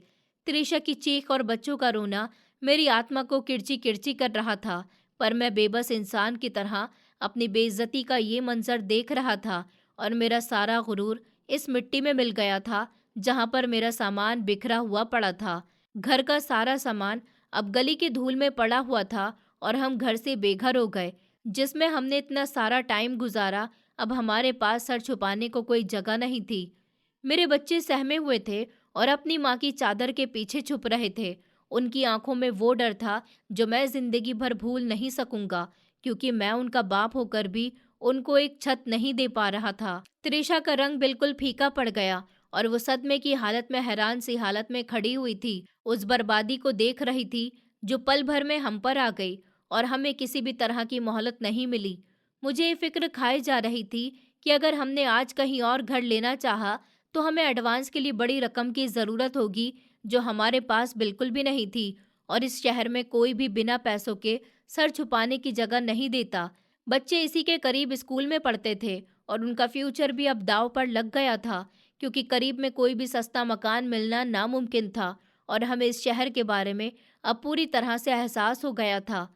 त्रिशा की चीख और बच्चों का रोना मेरी आत्मा को किरची किरची कर रहा था, पर मैं बेबस इंसान की तरह अपनी बेइज्जती का ये मंजर देख रहा था और मेरा सारा गुरूर इस मिट्टी में मिल गया था जहां पर मेरा सामान बिखरा हुआ पड़ा था। घर का सारा सामान अब गली की धूल में पड़ा हुआ था और हम घर से बेघर हो गए, जिसमें हमने इतना सारा टाइम गुजारा। अब हमारे पास सर छुपाने को कोई जगह नहीं थी। मेरे बच्चे सहमे हुए थे और अपनी माँ की चादर के पीछे छुप रहे थे। उनकी आंखों में वो डर था जो मैं जिंदगी भर भूल नहीं सकूंगा, क्योंकि मैं उनका बाप होकर भी उनको एक छत नहीं दे पा रहा था। त्रिशा का रंग बिल्कुल फीका पड़ गया और वो सदमे की हालत में हैरान सी हालत में खड़ी हुई थी, उस बर्बादी को देख रही थी जो पल भर में हम पर आ गई और हमें किसी भी तरह की मोहलत नहीं मिली। मुझे ये फिक्र खाई जा रही थी कि अगर हमने आज कहीं और घर लेना चाहा तो हमें एडवांस के लिए बड़ी रकम की ज़रूरत होगी, जो हमारे पास बिल्कुल भी नहीं थी। और इस शहर में कोई भी बिना पैसों के सर छुपाने की जगह नहीं देता। बच्चे इसी के करीब स्कूल में पढ़ते थे और उनका फ्यूचर भी अब दांव पर लग गया था, क्योंकि करीब में कोई भी सस्ता मकान मिलना नामुमकिन था और हमें इस शहर के बारे में अब पूरी तरह से एहसास हो गया था।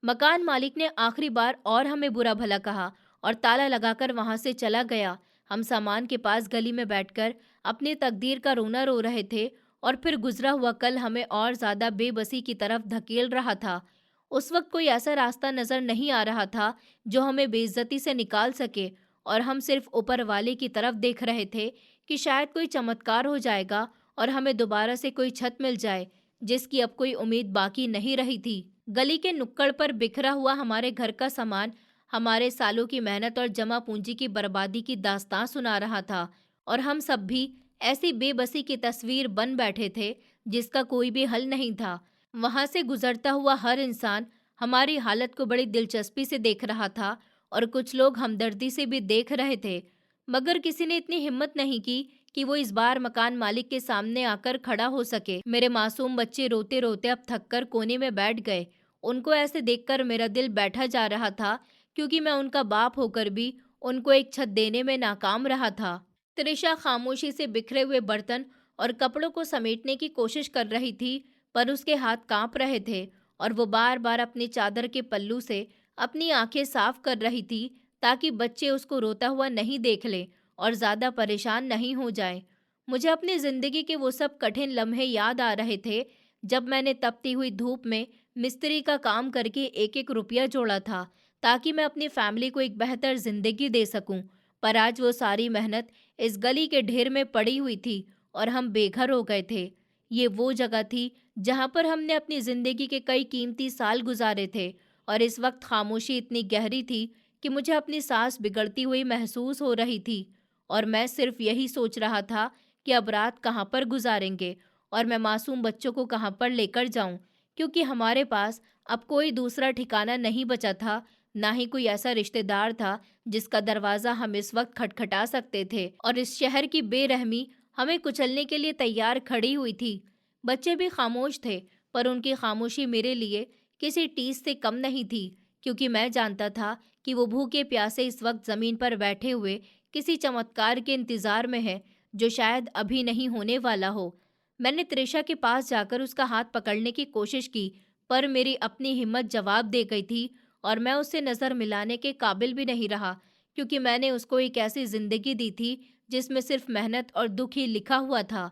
मकान मालिक ने आखिरी बार और हमें बुरा भला कहा और ताला लगाकर वहां से चला गया। हम सामान के पास गली में बैठकर अपनी तकदीर का रोना रो रहे थे और फिर गुजरा हुआ कल हमें और ज्यादा बेबसी की तरफ धकेल रहा था। उस वक्त कोई ऐसा रास्ता नजर नहीं आ रहा था जो हमें बेइज्जती से निकाल सके, और हम सिर्फ ऊपर वाले की तरफ देख रहे थे कि शायद कोई चमत्कार हो जाएगा और हमें दोबारा से कोई छत मिल जाए, जिसकी अब कोई उम्मीद बाकी नहीं रही थी। गली के नुक्कड़ पर बिखरा हुआ हमारे घर का सामान हमारे सालों की मेहनत और जमा पूंजी की बर्बादी की दास्तां सुना रहा था, और हम सब भी ऐसी बेबसी की तस्वीर बन बैठे थे जिसका कोई भी हल नहीं था। वहां से गुजरता हुआ हर इंसान हमारी हालत को बड़ी दिलचस्पी से देख रहा था और कुछ लोग हमदर्दी से भी देख रहे थे, मगर किसी ने इतनी हिम्मत नहीं की कि वो इस बार मकान मालिक के सामने आकर खड़ा हो सके। मेरे मासूम बच्चे रोते रोते अब थककर कोने में बैठ गए। उनको ऐसे देखकर मेरा दिल बैठा जा रहा था, क्योंकि मैं उनका बाप होकर भी उनको एक छत देने में नाकाम रहा था। त्रिशा खामोशी से बिखरे हुए बर्तन और कपड़ों को समेटने की कोशिश कर रही थी, पर उसके हाथ कांप रहे थे और वो बार बार अपनी चादर के पल्लू से अपनी आंखें साफ कर रही थी, ताकि बच्चे उसको रोता हुआ नहीं देख लें और ज़्यादा परेशान नहीं हो जाएं। मुझे अपनी ज़िंदगी के वो सब कठिन लम्हे याद आ रहे थे जब मैंने तपती हुई धूप में मिस्त्री का काम करके एक एक रुपया जोड़ा था, ताकि मैं अपनी फैमिली को एक बेहतर ज़िंदगी दे सकूं। पर आज वो सारी मेहनत इस गली के ढेर में पड़ी हुई थी और हम बेघर हो गए थे। ये वो जगह थी जहाँ पर हमने अपनी ज़िंदगी के कई कीमती साल गुजारे थे, और इस वक्त खामोशी इतनी गहरी थी कि मुझे अपनी सांस बिगड़ती हुई महसूस हो रही थी। और मैं सिर्फ यही सोच रहा था कि अब रात कहाँ पर गुजारेंगे और मैं मासूम बच्चों को कहाँ पर लेकर जाऊं, क्योंकि हमारे पास अब कोई दूसरा ठिकाना नहीं बचा था, ना ही कोई ऐसा रिश्तेदार था जिसका दरवाज़ा हम इस वक्त खटखटा सकते थे। और इस शहर की बेरहमी हमें कुचलने के लिए तैयार खड़ी हुई थी। बच्चे भी खामोश थे, पर उनकी खामोशी मेरे लिए किसी टीस से कम नहीं थी, क्योंकि मैं जानता था कि वो भूखे प्यासे इस वक्त ज़मीन पर बैठे हुए किसी चमत्कार के इंतज़ार में है, जो शायद अभी नहीं होने वाला हो। मैंने त्रिशा के पास जाकर उसका हाथ पकड़ने की कोशिश की, पर मेरी अपनी हिम्मत जवाब दे गई थी और मैं उससे नज़र मिलाने के काबिल भी नहीं रहा, क्योंकि मैंने उसको एक ऐसी ज़िंदगी दी थी जिसमें सिर्फ मेहनत और दुख ही लिखा हुआ था।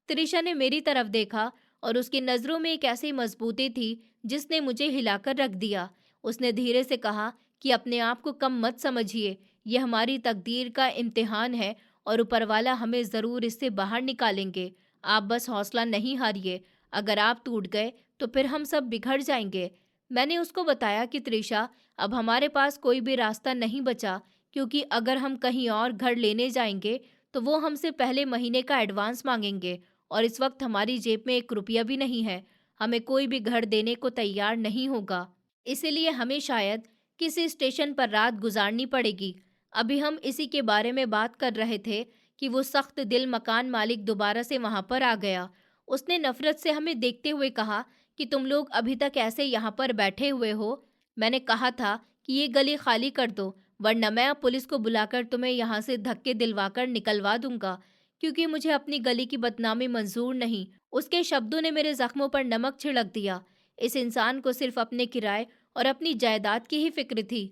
त्रिशा ने मेरी तरफ देखा और उसकी नज़रों में एक ऐसी मजबूती थी जिसने मुझे हिलाकर रख दिया। उसने धीरे से कहा कि अपने आप को कम मत समझिए, यह हमारी तकदीर का इम्तिहान है और ऊपर वाला हमें ज़रूर इससे बाहर निकालेंगे। आप बस हौसला नहीं हारिए। अगर आप टूट गए तो फिर हम सब बिखर जाएंगे। मैंने उसको बताया कि त्रिशा, अब हमारे पास कोई भी रास्ता नहीं बचा, क्योंकि अगर हम कहीं और घर लेने जाएंगे तो वो हमसे पहले महीने का एडवांस मांगेंगे और इस वक्त हमारी जेब में 1 रुपया भी नहीं है। हमें कोई भी घर देने को तैयार नहीं होगा। इसीलिए हमें शायद किसी स्टेशन पर रात गुजारनी पड़ेगी। अभी हम इसी के बारे में बात कर रहे थे कि वो सख्त दिल मकान मालिक दोबारा से वहां पर आ गया। उसने नफरत से हमें देखते हुए कहा कि तुम लोग अभी तक ऐसे यहाँ पर बैठे हुए हो। मैंने कहा था कि ये गली खाली कर दो, वरना मैं अब पुलिस को बुलाकर तुम्हें यहाँ से धक्के दिलवाकर निकलवा दूंगा, क्योंकि मुझे अपनी गली की बदनामी मंजूर नहीं। उसके शब्दों ने मेरे जख्मों पर नमक छिड़क दिया। इस इंसान को सिर्फ अपने किराए और अपनी जायदाद की ही फिक्र थी।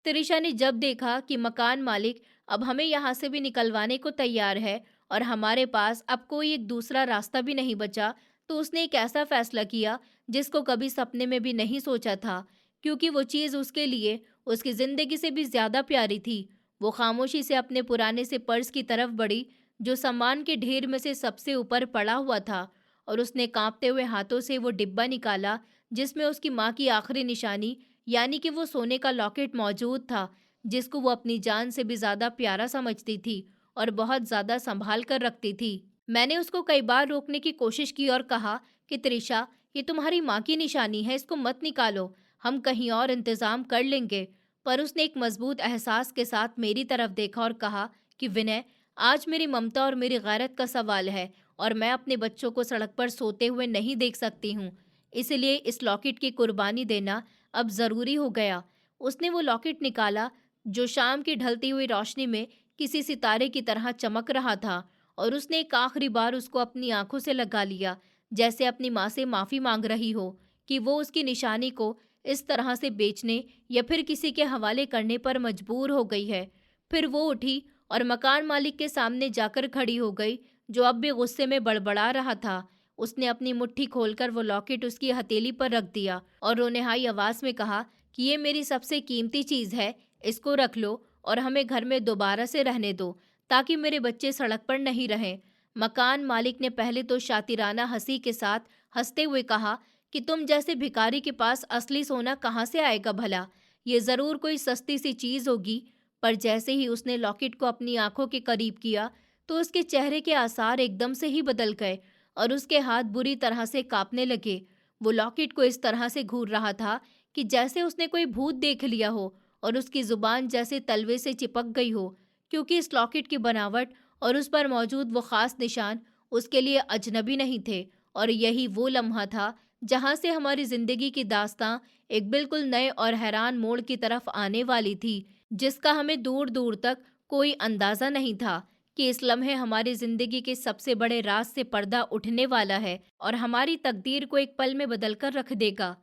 तिरिशा ने जब देखा कि मकान मालिक अब हमें यहाँ से भी निकलवाने को तैयार है और हमारे पास अब कोई एक दूसरा रास्ता भी नहीं बचा, तो उसने एक ऐसा फैसला किया जिसको कभी सपने में भी नहीं सोचा था, क्योंकि वो चीज़ उसके लिए उसकी ज़िंदगी से भी ज़्यादा प्यारी थी। वो खामोशी से अपने पुराने से पर्स की तरफ बढ़ी, जो सामान के ढेर में से सबसे ऊपर पड़ा हुआ था, और उसने कांपते हुए हाथों से वो डिब्बा निकाला जिसमें उसकी माँ की आखिरी निशानी, यानी कि वो सोने का लॉकेट मौजूद था, जिसको वो अपनी जान से भी ज़्यादा प्यारा समझती थी और बहुत ज़्यादा संभाल कर रखती थी। मैंने उसको कई बार रोकने की कोशिश की और कहा कि त्रिशा, ये तुम्हारी माँ की निशानी है, इसको मत निकालो, हम कहीं और इंतज़ाम कर लेंगे। पर उसने एक मजबूत एहसास के साथ मेरी तरफ देखा और कहा कि विनय, आज मेरी ममता और मेरी गैरत का सवाल है और मैं अपने बच्चों को सड़क पर सोते हुए नहीं देख सकती हूँ। इसलिए इस लॉकेट की कुर्बानी देना अब ज़रूरी हो गया। उसने वो लॉकेट निकाला जो शाम की ढलती हुई रोशनी में किसी सितारे की तरह चमक रहा था, और उसने एक आखिरी बार उसको अपनी आंखों से लगा लिया, जैसे अपनी माँ से माफ़ी मांग रही हो कि वो उसकी निशानी को इस तरह से बेचने या फिर किसी के हवाले करने पर मजबूर हो गई है। फिर वो उठी और मकान मालिक के सामने जाकर खड़ी हो गई, जो अब भी गुस्से में बड़बड़ा रहा था। उसने अपनी मुट्ठी खोलकर वो लॉकेट उसकी हथेली पर रख दिया और रोनेहाई आवाज में कहा कि ये मेरी सबसे कीमती चीज है, इसको रख लो और हमें घर में दोबारा से रहने दो, ताकि मेरे बच्चे सड़क पर नहीं रहें। मकान मालिक ने पहले तो शातिराना हंसी के साथ हंसते हुए कहा कि तुम जैसे भिखारी के पास असली सोना कहाँ से आएगा भला, ये जरूर कोई सस्ती सी चीज होगी। पर जैसे ही उसने लॉकेट को अपनी आंखों के करीब किया, तो उसके चेहरे के आसार एकदम से ही बदल गए और उसके हाथ बुरी तरह से कांपने लगे। वो लॉकेट को इस तरह से घूर रहा था कि जैसे उसने कोई भूत देख लिया हो, और उसकी जुबान जैसे तलवे से चिपक गई हो, क्योंकि इस लॉकेट की बनावट और उस पर मौजूद वो खास निशान उसके लिए अजनबी नहीं थे। और यही वो लम्हा था जहां से हमारी जिंदगी की दास्तां एक बिल्कुल नए और हैरान मोड़ की तरफ आने वाली थी, जिसका हमें दूर दूर तक कोई अंदाजा नहीं था कि इस लम्हे हमारी जिंदगी के सबसे बड़े राज से पर्दा उठने वाला है और हमारी तकदीर को एक पल में बदल कर रख देगा।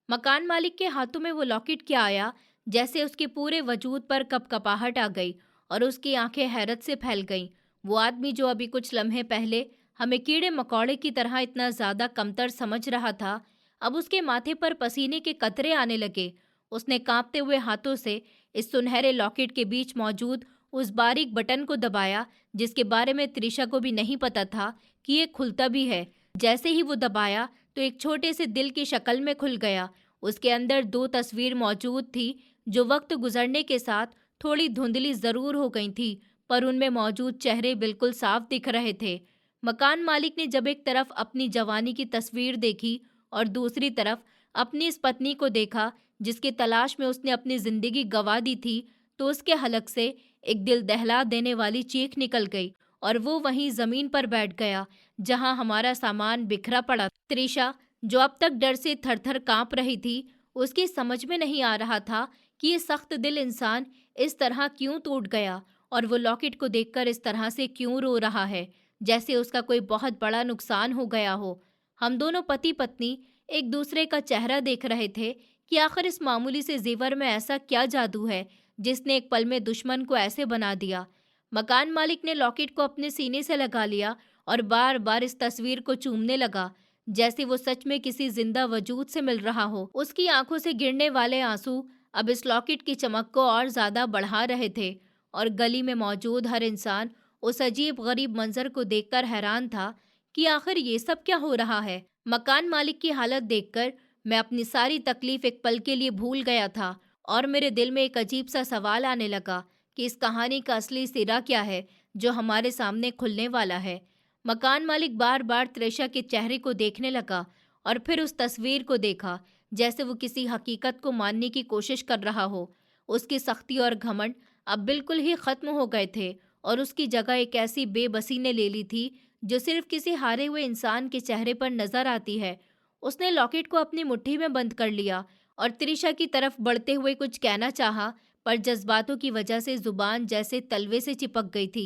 मकान मालिक के हाथों में वो लॉकेट क्या आया, जैसे उसके पूरे वजूद पर कपकपाहट आ गई और उसकी आंखें हैरत से फैल गईं। वो आदमी जो अभी कुछ लम्हे पहले हमें कीड़े मकोड़े की तरह इतना ज्यादा कमतर समझ रहा था, अब उसके माथे पर पसीने के कतरे आने लगे। उसने कांपते हुए हाथों से इस सुनहरे लॉकेट के बीच मौजूद उस बारीक बटन को दबाया, जिसके बारे में त्रिशा को भी नहीं पता था कि ये खुलता भी है। जैसे ही वो दबाया तो एक छोटे से दिल की शक्ल में खुल गया। उसके अंदर 2 तस्वीर मौजूद थी, जो वक्त गुजरने के साथ थोड़ी धुंधली जरूर हो गई थी, पर उनमें मौजूद चेहरे बिल्कुल साफ दिख रहे थे। मकान मालिक ने जब एक तरफ अपनी जवानी की तस्वीर देखी और दूसरी तरफ अपनी इस पत्नी को देखा जिसकी तलाश में उसने अपनी जिंदगी गंवा दी थी, तो उसके हलक से एक दिल दहला देने वाली चीख निकल गई और वो वहीं जमीन पर बैठ गया जहां हमारा सामान बिखरा पड़ा। त्रिशा, जो अब तक डर से थरथर कांप रही थी, उसकी समझ में नहीं आ रहा था कि ये सख्त दिल इंसान इस तरह क्यों टूट गया और वो लॉकेट को देखकर इस तरह से क्यों रो रहा है, जैसे उसका कोई बहुत बड़ा नुकसान हो गया हो। हम दोनों पति पत्नी एक दूसरे का चेहरा देख रहे थे कि आखिर इस मामूली से जेवर में ऐसा क्या जादू है जिसने एक पल में दुश्मन को ऐसे बना दिया। मकान मालिक ने लॉकेट को अपने सीने से लगा लिया और बार बार इस तस्वीर को चूमने लगा, जैसे वो सच में किसी जिंदा वजूद से मिल रहा हो। उसकी आंखों से गिरने वाले आंसू अब इस लॉकेट की चमक को और ज्यादा बढ़ा रहे थे, और गली में मौजूद हर इंसान उस अजीब गरीब मंजर को देखकर हैरान था कि आखिर ये सब क्या हो रहा है। मकान मालिक की हालत देखकर मैं अपनी सारी तकलीफ एक पल के लिए भूल गया था और मेरे दिल में एक अजीब सा सवाल आने लगा कि इस कहानी का असली सिरा क्या है जो हमारे सामने खुलने वाला है। मकान मालिक बार बार त्रिशा के चेहरे को देखने लगा और फिर उस तस्वीर को देखा, जैसे वो किसी हकीकत को मानने की कोशिश कर रहा हो। उसकी सख्ती और घमंड अब बिल्कुल ही खत्म हो गए थे और उसकी जगह एक ऐसी बेबसी ने ले ली थी जो सिर्फ किसी हारे हुए इंसान के चेहरे पर नजर आती है। उसने लॉकेट को अपनी मुट्ठी में बंद कर लिया और त्रिशा की तरफ बढ़ते हुए कुछ कहना चाहा, पर जज्बातों की वजह से जुबान जैसे तलवे से चिपक गई थी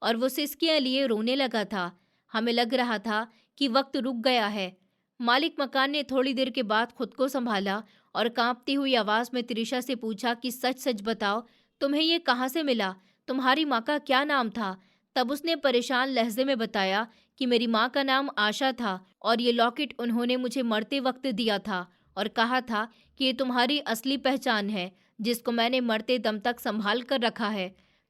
और वो सिसकियां लिए रोने लगा था। हमें लग रहा था कि वक्त रुक गया है। मालिक मकान ने थोड़ी देर के बाद खुद को संभाला और कांपती हुई आवाज में त्रिशा से पूछा कि सच सच बताओ, तुम्हें ये कहाँ से मिला? तुम्हारी माँ का क्या नाम था? तब उसने परेशान लहजे में बताया कि मेरी माँ का नाम आशा था और ये लॉकेट उन्होंने मुझे मरते वक्त दिया था और कहा था कि ये तुम्हारी असली पहचान है, जिसको मैंने मरते दम तक संभाल कर रखा है।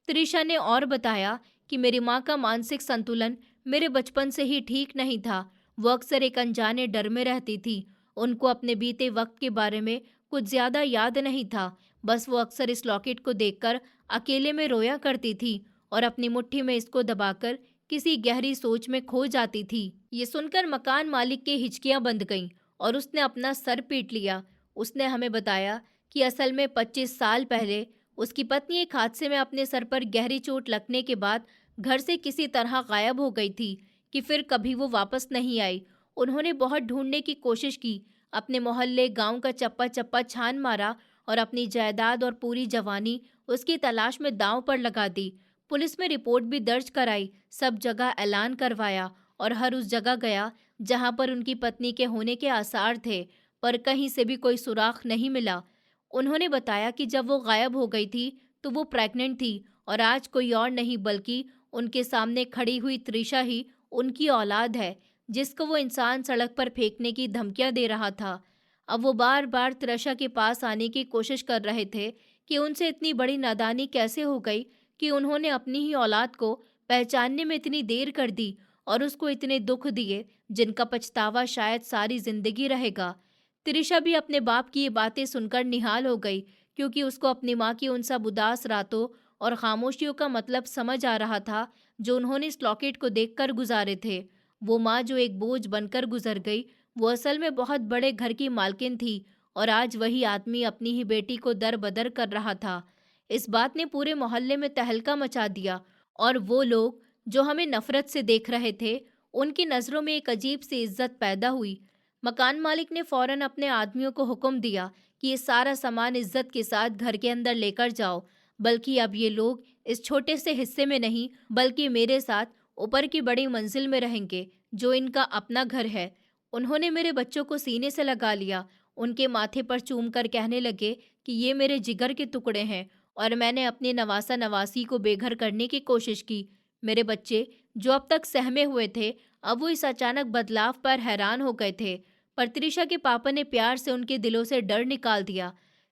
त्रिशा ने और बताया कि मेरी माँ का मानसिक संतुलन मेरे बचपन से ही ठीक नहीं था। वो अक्सर एक अनजाने डर में रहती थी। उनको अपने बीते वक्त के बारे में कुछ ज्यादा याद नहीं था। बस वो अक्सर इस लॉकेट को देखकर अकेले में रोया करती थी और अपनी मुट्ठी में इसको दबाकर किसी गहरी सोच में खो जाती थी। ये सुनकर मकान मालिक की हिचकियां बंध गईं और उसने अपना सर पीट लिया। उसने हमें बताया कि असल में 25 साल पहले उसकी पत्नी एक हादसे में अपने सर पर गहरी चोट लगने के बाद घर से किसी तरह गायब हो गई थी कि फिर कभी वो वापस नहीं आई। उन्होंने बहुत ढूंढने की कोशिश की, अपने मोहल्ले गांव का चप्पा चप्पा छान मारा और अपनी जायदाद और पूरी जवानी उसकी तलाश में दांव पर लगा दी। पुलिस में रिपोर्ट भी दर्ज कराई, सब जगह ऐलान करवाया और हर उस जगह गया जहां पर उनकी पत्नी के होने के आसार थे, पर कहीं से भी कोई सुराग नहीं मिला। उन्होंने बताया कि जब वो गायब हो गई थी तो वो प्रेग्नेंट थी और आज कोई और नहीं बल्कि उनके सामने खड़ी हुई त्रिशा ही उनकी औलाद है, जिसको वो इंसान सड़क पर फेंकने की धमकियां दे रहा था। अब वो बार बार त्रिशा के पास आने की कोशिश कर रहे थे कि उनसे इतनी बड़ी नादानी कैसे हो गई कि उन्होंने अपनी ही औलाद को पहचानने में इतनी देर कर दी और उसको इतने दुख दिए जिनका पछतावा शायद सारी जिंदगी रहेगा। त्रिशा भी अपने बाप की ये बातें सुनकर निहाल हो गई, क्योंकि उसको अपनी माँ की उन सब उदास रातों और खामोशियों का मतलब समझ आ रहा था जो उन्होंने इस लॉकेट को देखकर गुजारे थे। वो माँ जो एक बोझ बनकर गुजर गई, वो असल में बहुत बड़े घर की मालकिन थी और आज वही आदमी अपनी ही बेटी को दर बदर कर रहा था। इस बात ने पूरे मोहल्ले में तहलका मचा दिया और वो लोग जो हमें नफरत से देख रहे थे, उनकी नज़रों में एक अजीब सी इज्जत पैदा हुई। मकान मालिक ने फौरन अपने आदमियों को हुक्म दिया कि ये सारा सामान इज्जत के साथ घर के अंदर लेकर जाओ, बल्कि अब ये लोग इस छोटे से हिस्से में नहीं बल्कि मेरे साथ ऊपर की बड़ी मंजिल में रहेंगे, जो इनका अपना घर है। उन्होंने मेरे बच्चों को सीने से लगा लिया, उनके माथे पर चूम कर कहने लगे कि ये मेरे जिगर के टुकड़े हैं और मैंने अपने नवासा नवासी को बेघर करने की कोशिश की। मेरे बच्चे जो अब तक सहमे हुए थे, अब वो इस अचानक बदलाव पर हैरान हो गए थे, पर त्रिशा के पापा ने प्यार से उनके दिलों से डर निकाल दिया।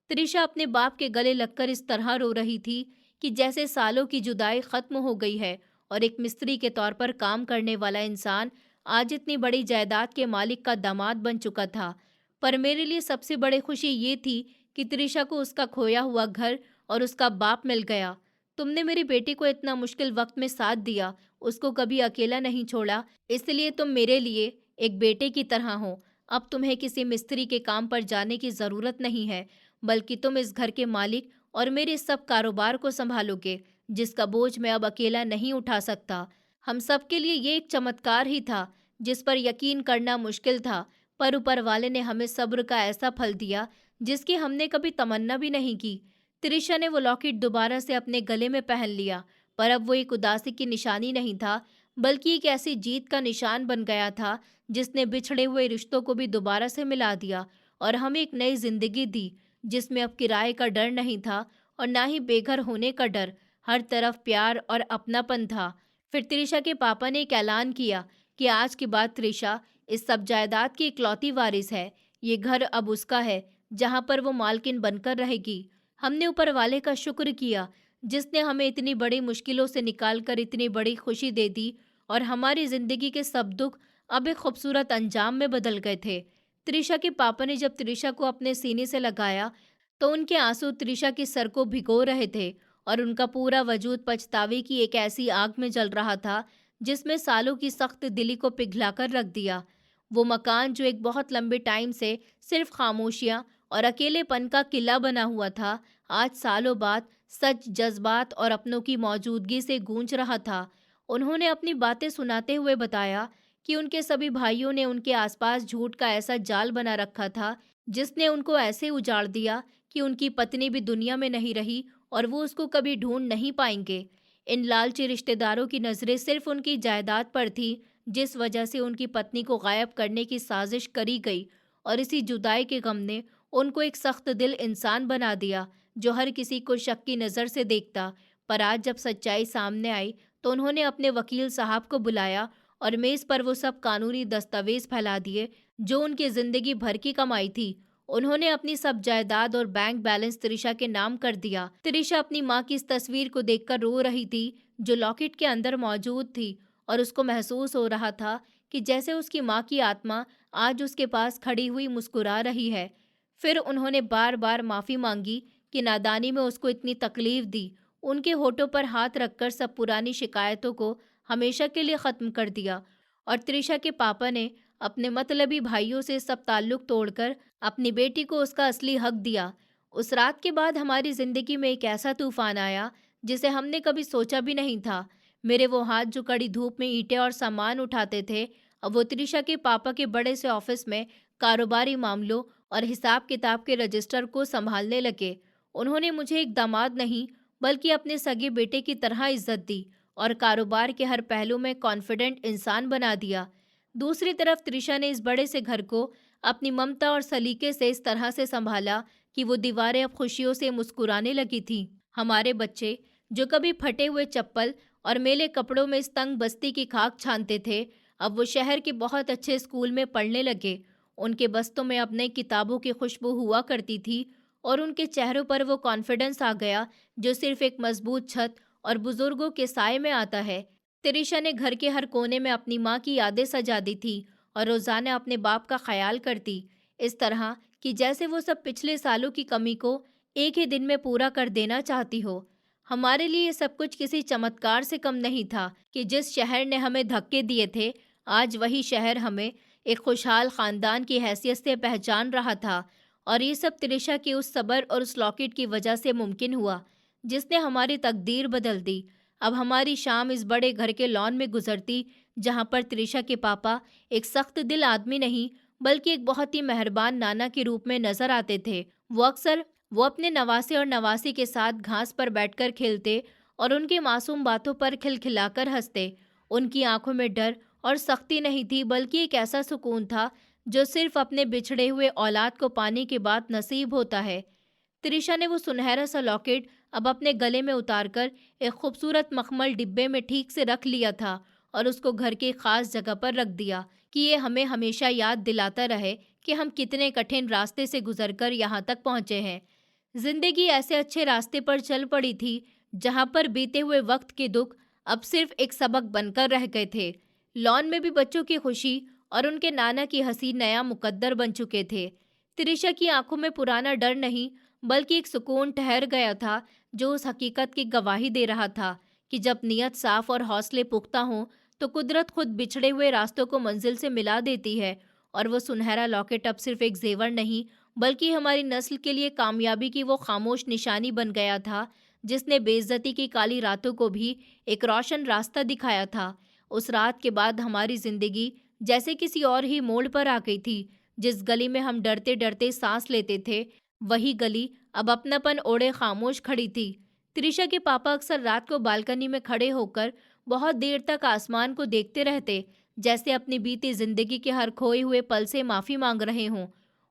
त्रिशा अपने बाप के गले लगकर इस तरह रो रही थी कि जैसे सालों की जुदाई खत्म हो गई है और एक मिस्त्री के तौर पर काम करने वाला इंसान आज इतनी बड़ी जायदाद के मालिक का दामाद बन चुका था। पर मेरे लिए सबसे बड़ी खुशी ये थी कि त्रिशा को उसका खोया हुआ घर और उसका बाप मिल गया। तुमने मेरी बेटी को इतना मुश्किल वक्त में साथ दिया, उसको कभी अकेला नहीं छोड़ा, इसलिए तुम मेरे लिए एक बेटे की तरह हो। अब तुम्हें किसी मिस्त्री के काम पर जाने की ज़रूरत नहीं है, बल्कि तुम इस घर के मालिक और मेरे सब कारोबार को संभालोगे, जिसका बोझ मैं अब अकेला नहीं उठा सकता। हम सब के लिए ये एक चमत्कार ही था, जिस पर यकीन करना मुश्किल था, पर ऊपर वाले ने हमें सब्र का ऐसा फल दिया जिसकी हमने कभी तमन्ना भी नहीं की। त्रिशा ने वो लॉकेट दोबारा से अपने गले में पहन लिया, पर अब वो एक उदासी की निशानी नहीं था, बल्कि एक ऐसी जीत का निशान बन गया था जिसने बिछड़े हुए रिश्तों को भी दोबारा से मिला दिया और हमें एक नई जिंदगी दी, जिसमें अब किराए का डर नहीं था और ना ही बेघर होने का डर। हर तरफ प्यार और अपनापन था। फिर त्रिशा के पापा ने एक ऐलान किया कि आज के बाद त्रिशा इस सब जायदाद की इकलौती वारिस है। ये घर अब उसका है, जहाँ पर वो मालकिन बनकर रहेगी। हमने ऊपर वाले का शुक्र किया, जिसने हमें इतनी बड़ी मुश्किलों से निकालकर इतनी बड़ी खुशी दे दी और हमारी जिंदगी के सब दुख अब एक खूबसूरत अंजाम में बदल गए थे। त्रिशा के पापा ने जब त्रिशा को अपने सीने से लगाया तो उनके आंसू त्रिशा के सर को भिगो रहे थे और उनका पूरा वजूद पछतावे की एक ऐसी आग में जल रहा था जिसमें सालों की सख्त दिली को पिघलाकर रख दिया। वो मकान जो एक बहुत लंबे टाइम से सिर्फ खामोशियां और अकेलेपन का किला बना हुआ था, आज सालों बाद सच, जज्बात और अपनों की मौजूदगी से गूंज रहा था। उन्होंने अपनी बातें सुनाते हुए बताया कि उनके सभी भाइयों ने उनके आसपास झूठ का ऐसा जाल बना रखा था जिसने उनको ऐसे उजाड़ दिया कि उनकी पत्नी भी दुनिया में नहीं रही और वो उसको कभी ढूंढ नहीं पाएंगे। इन लालची रिश्तेदारों की नज़रें सिर्फ उनकी जायदाद पर थी, जिस वजह से उनकी पत्नी को गायब करने की साजिश करी गई, और इसी जुदाई के गम ने उनको एक सख्त दिल इंसान बना दिया जो हर किसी को शक की नज़र से देखता। पर आज जब सच्चाई सामने आई तो उन्होंने अपने वकील साहब को बुलाया और मेज़ पर वो सब कानूनी दस्तावेज फैला दिए जो उनकी ज़िंदगी भर की कमाई थी। उन्होंने अपनी सब जायदाद और बैंक बैलेंस त्रिशा के नाम कर दिया। त्रिशा अपनी माँ की इस तस्वीर को देखकर रो रही थी जो लॉकेट के अंदर मौजूद थी, और उसको महसूस हो रहा था कि जैसे उसकी माँ की आत्मा आज उसके पास खड़ी हुई मुस्कुरा रही है। फिर उन्होंने बार बार माफ़ी मांगी कि नादानी में उसको इतनी तकलीफ दी। उनके होठों पर हाथ रखकर सब पुरानी शिकायतों को हमेशा के लिए ख़त्म कर दिया, और त्रिशा के पापा ने अपने मतलबी भाइयों से सब ताल्लुक तोड़कर अपनी बेटी को उसका असली हक दिया। उस रात के बाद हमारी ज़िंदगी में एक ऐसा तूफान आया जिसे हमने कभी सोचा भी नहीं था। मेरे वो हाथ जो कड़ी धूप में ईंटें और सामान उठाते थे, अब वो त्रिशा के पापा के बड़े से ऑफिस में कारोबारी मामलों और हिसाब किताब के रजिस्टर को संभालने लगे। उन्होंने मुझे एक दामाद नहीं बल्कि अपने सगे बेटे की तरह इज्जत दी और कारोबार के हर पहलू में कॉन्फिडेंट इंसान बना दिया। दूसरी तरफ त्रिशा ने इस बड़े से घर को अपनी ममता और सलीके से इस तरह से संभाला कि वो दीवारें अब खुशियों से मुस्कुराने लगी थीं। हमारे बच्चे, जो कभी फटे हुए चप्पल और मेले कपड़ों में इस तंग बस्ती की खाक छानते थे, अब वो शहर के बहुत अच्छे स्कूल में पढ़ने लगे। उनके बस्तों में अब नई किताबों की खुशबू हुआ करती थी और उनके चेहरों पर वो कॉन्फिडेंस आ गया जो सिर्फ एक मजबूत छत और बुजुर्गों के साय में आता है। तिरिशा ने घर के हर कोने में अपनी माँ की यादें सजा दी थी और रोजाना अपने बाप का ख्याल करती, इस तरह कि जैसे वो सब पिछले सालों की कमी को एक ही दिन में पूरा कर देना चाहती हो। हमारे लिए ये सब कुछ किसी चमत्कार से कम नहीं था कि जिस शहर ने हमें धक्के दिए थे, आज वही शहर हमें एक खुशहाल खानदान की हैसियत से पहचान रहा था। और ये सब तिरिशा के उस सब्र और उस लॉकेट की वजह से मुमकिन हुआ जिसने हमारी तकदीर बदल दी। अब हमारी शाम इस बड़े घर के लॉन में गुजरती जहाँ पर त्रिशा के पापा एक सख्त दिल आदमी नहीं बल्कि एक बहुत ही मेहरबान नाना के रूप में नजर आते थे। वो अपने नवासे और नवासी के साथ घास पर बैठकर खेलते और उनकी मासूम बातों पर खिलखिलाकर हंसते। उनकी आंखों में डर और सख्ती नहीं थी बल्कि एक ऐसा सुकून था जो सिर्फ अपने बिछड़े हुए औलाद को पाने के बाद नसीब होता है। त्रिशा ने वो सुनहरा सा लॉकेट अब अपने गले में उतारकर एक खूबसूरत मखमल डिब्बे में ठीक से रख लिया था और उसको घर की खास जगह पर रख दिया कि ये हमें हमेशा याद दिलाता रहे कि हम कितने कठिन रास्ते से गुजरकर यहाँ तक पहुँचे हैं। जिंदगी ऐसे अच्छे रास्ते पर चल पड़ी थी जहाँ पर बीते हुए वक्त के दुख अब सिर्फ एक सबक बनकर रह गए थे। लॉन में भी बच्चों की खुशी और उनके नाना की हंसी नया मुकद्दर बन चुके थे। त्रिशा की आंखों में पुराना डर नहीं बल्कि एक सुकून ठहर गया था जो उस हकीकत की गवाही दे रहा था कि जब नीयत साफ और हौसले पुख्ता हों तो कुदरत खुद बिछड़े हुए रास्तों को मंजिल से मिला देती है। और वो सुनहरा लॉकेट अब सिर्फ एक जेवर नहीं बल्कि हमारी नस्ल के लिए कामयाबी की वो खामोश निशानी बन गया था जिसने बेइज्जती की काली रातों को भी एक रोशन रास्ता दिखाया था। उस रात के बाद हमारी जिंदगी जैसे किसी और ही मोड़ पर आ गई थी। जिस गली में हम डरते डरते सांस लेते थे, वही गली अब अपनापन ओढ़े खामोश खड़ी थी। त्रिशा के पापा अक्सर रात को बालकनी में खड़े होकर बहुत देर तक आसमान को देखते रहते, जैसे अपनी बीती जिंदगी के हर खोए हुए पल से माफी मांग रहे हों।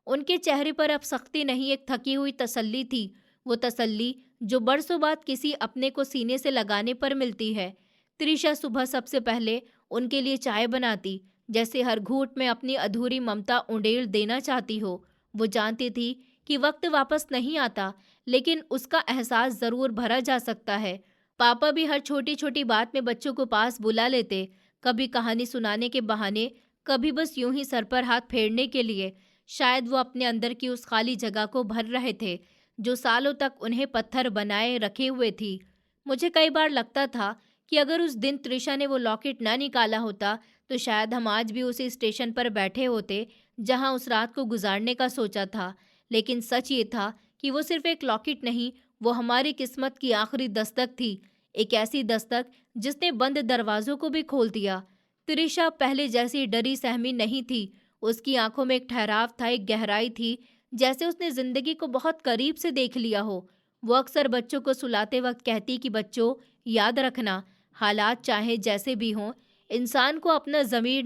उनके चेहरे पर अब सख्ती नहीं, एक थकी हुई तसल्ली थी, वो तसल्ली जो बरसों बाद किसी अपने को सीने से लगाने पर मिलती है। त्रिशा सुबह सबसे पहले उनके लिए चाय बनाती, जैसे हर घूंट में अपनी अधूरी ममता उंडेल देना चाहती हो। वो जानती थी कि वक्त वापस नहीं आता, लेकिन उसका एहसास जरूर भरा जा सकता है। पापा भी हर छोटी छोटी बात में बच्चों को पास बुला लेते, कभी कहानी सुनाने के बहाने, कभी बस यूं ही सर पर हाथ फेरने के लिए। शायद वो अपने अंदर की उस खाली जगह को भर रहे थे जो सालों तक उन्हें पत्थर बनाए रखे हुए थी। मुझे कई बार लगता था कि अगर उस दिन त्रिशा ने वो लॉकेट ना निकाला होता तो शायद हम आज भी उसी स्टेशन पर बैठे होते जहां उस रात को गुजारने का सोचा था। लेकिन सच ये था कि वो सिर्फ एक लॉकेट नहीं, वो हमारी किस्मत की आखिरी दस्तक थी। एक ऐसी दस्तक जिसने बंद दरवाजों को भी खोल दिया। त्रिशा पहले जैसी डरी सहमी नहीं थी। उसकी आंखों में एक ठहराव था, एक गहराई थी, जैसे उसने जिंदगी को बहुत करीब से देख लिया हो। वो अक्सर बच्चों को सुलाते वक्त कहती कि बच्चों, याद रखना, हालात चाहे जैसे भी हों, इंसान को अपना ज़मीर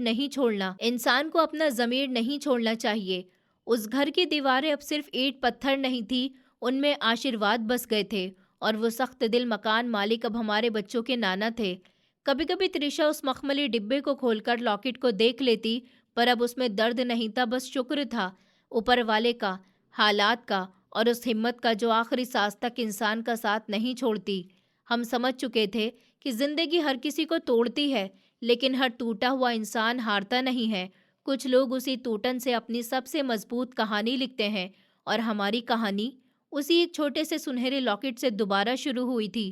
नहीं छोड़ना चाहिए। उस घर की दीवारें अब सिर्फ ईंट पत्थर नहीं थी, उनमें आशीर्वाद बस गए थे। और वो सख्त दिल मकान मालिक अब हमारे बच्चों के नाना थे। कभी कभी त्रिशा उस मखमली डिब्बे को खोलकर लॉकेट को देख लेती, पर अब उसमें दर्द नहीं था, बस शुक्र था ऊपर वाले का, हालात का और उस हिम्मत का जो आखिरी सांस तक इंसान का साथ नहीं छोड़ती। हम समझ चुके थे कि जिंदगी हर किसी को तोड़ती है, लेकिन हर टूटा हुआ इंसान हारता नहीं है। कुछ लोग उसी टूटन से अपनी सबसे मजबूत कहानी लिखते हैं, और हमारी कहानी उसी एक छोटे से सुनहरे लॉकेट से दोबारा शुरू हुई थी।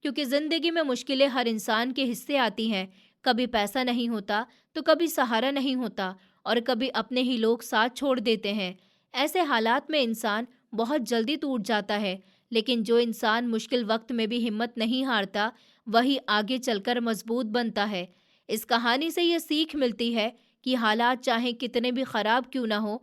क्योंकि जिंदगी में मुश्किलें हर इंसान के हिस्से आती हैं। कभी पैसा नहीं होता, तो कभी सहारा नहीं होता, और कभी अपने ही लोग साथ छोड़ देते हैं। ऐसे हालात में इंसान बहुत जल्दी टूट जाता है, लेकिन जो इंसान मुश्किल वक्त में भी हिम्मत नहीं हारता, वही आगे चलकर मजबूत बनता है। इस कहानी से ये सीख मिलती है कि हालात चाहे कितने भी खराब क्यों ना हो,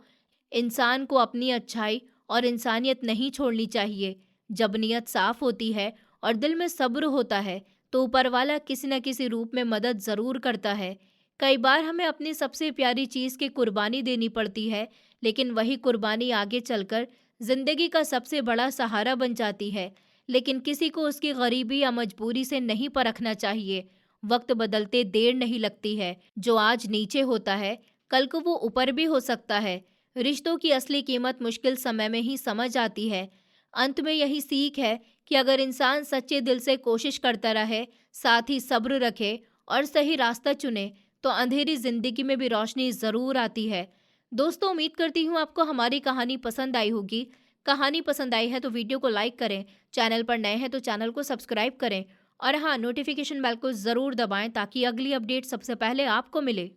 इंसान को अपनी अच्छाई और इंसानियत नहीं छोड़नी चाहिए। जब नीयत साफ होती है और दिल में सब्र होता है, तो ऊपर वाला किसी न किसी रूप में मदद ज़रूर करता है। कई बार हमें अपनी सबसे प्यारी चीज़ की कुर्बानी देनी पड़ती है, लेकिन वही कुर्बानी आगे चलकर ज़िंदगी का सबसे बड़ा सहारा बन जाती है। लेकिन किसी को उसकी गरीबी या मजबूरी से नहीं परखना चाहिए। वक्त बदलते देर नहीं लगती है। जो आज नीचे होता है, कल को वो ऊपर भी हो सकता है। रिश्तों की असली कीमत मुश्किल समय में ही समझ आती है। अंत में यही सीख है कि अगर इंसान सच्चे दिल से कोशिश करता रहे, साथ ही सब्र रखे और सही रास्ता चुने, तो अंधेरी जिंदगी में भी रोशनी ज़रूर आती है। दोस्तों, उम्मीद करती हूँ आपको हमारी कहानी पसंद आई होगी। कहानी पसंद आई है तो वीडियो को लाइक करें, चैनल पर नए हैं तो चैनल को सब्सक्राइब करें, और हाँ, नोटिफिकेशन बेल को ज़रूर दबाएं ताकि अगली अपडेट सबसे पहले आपको मिले।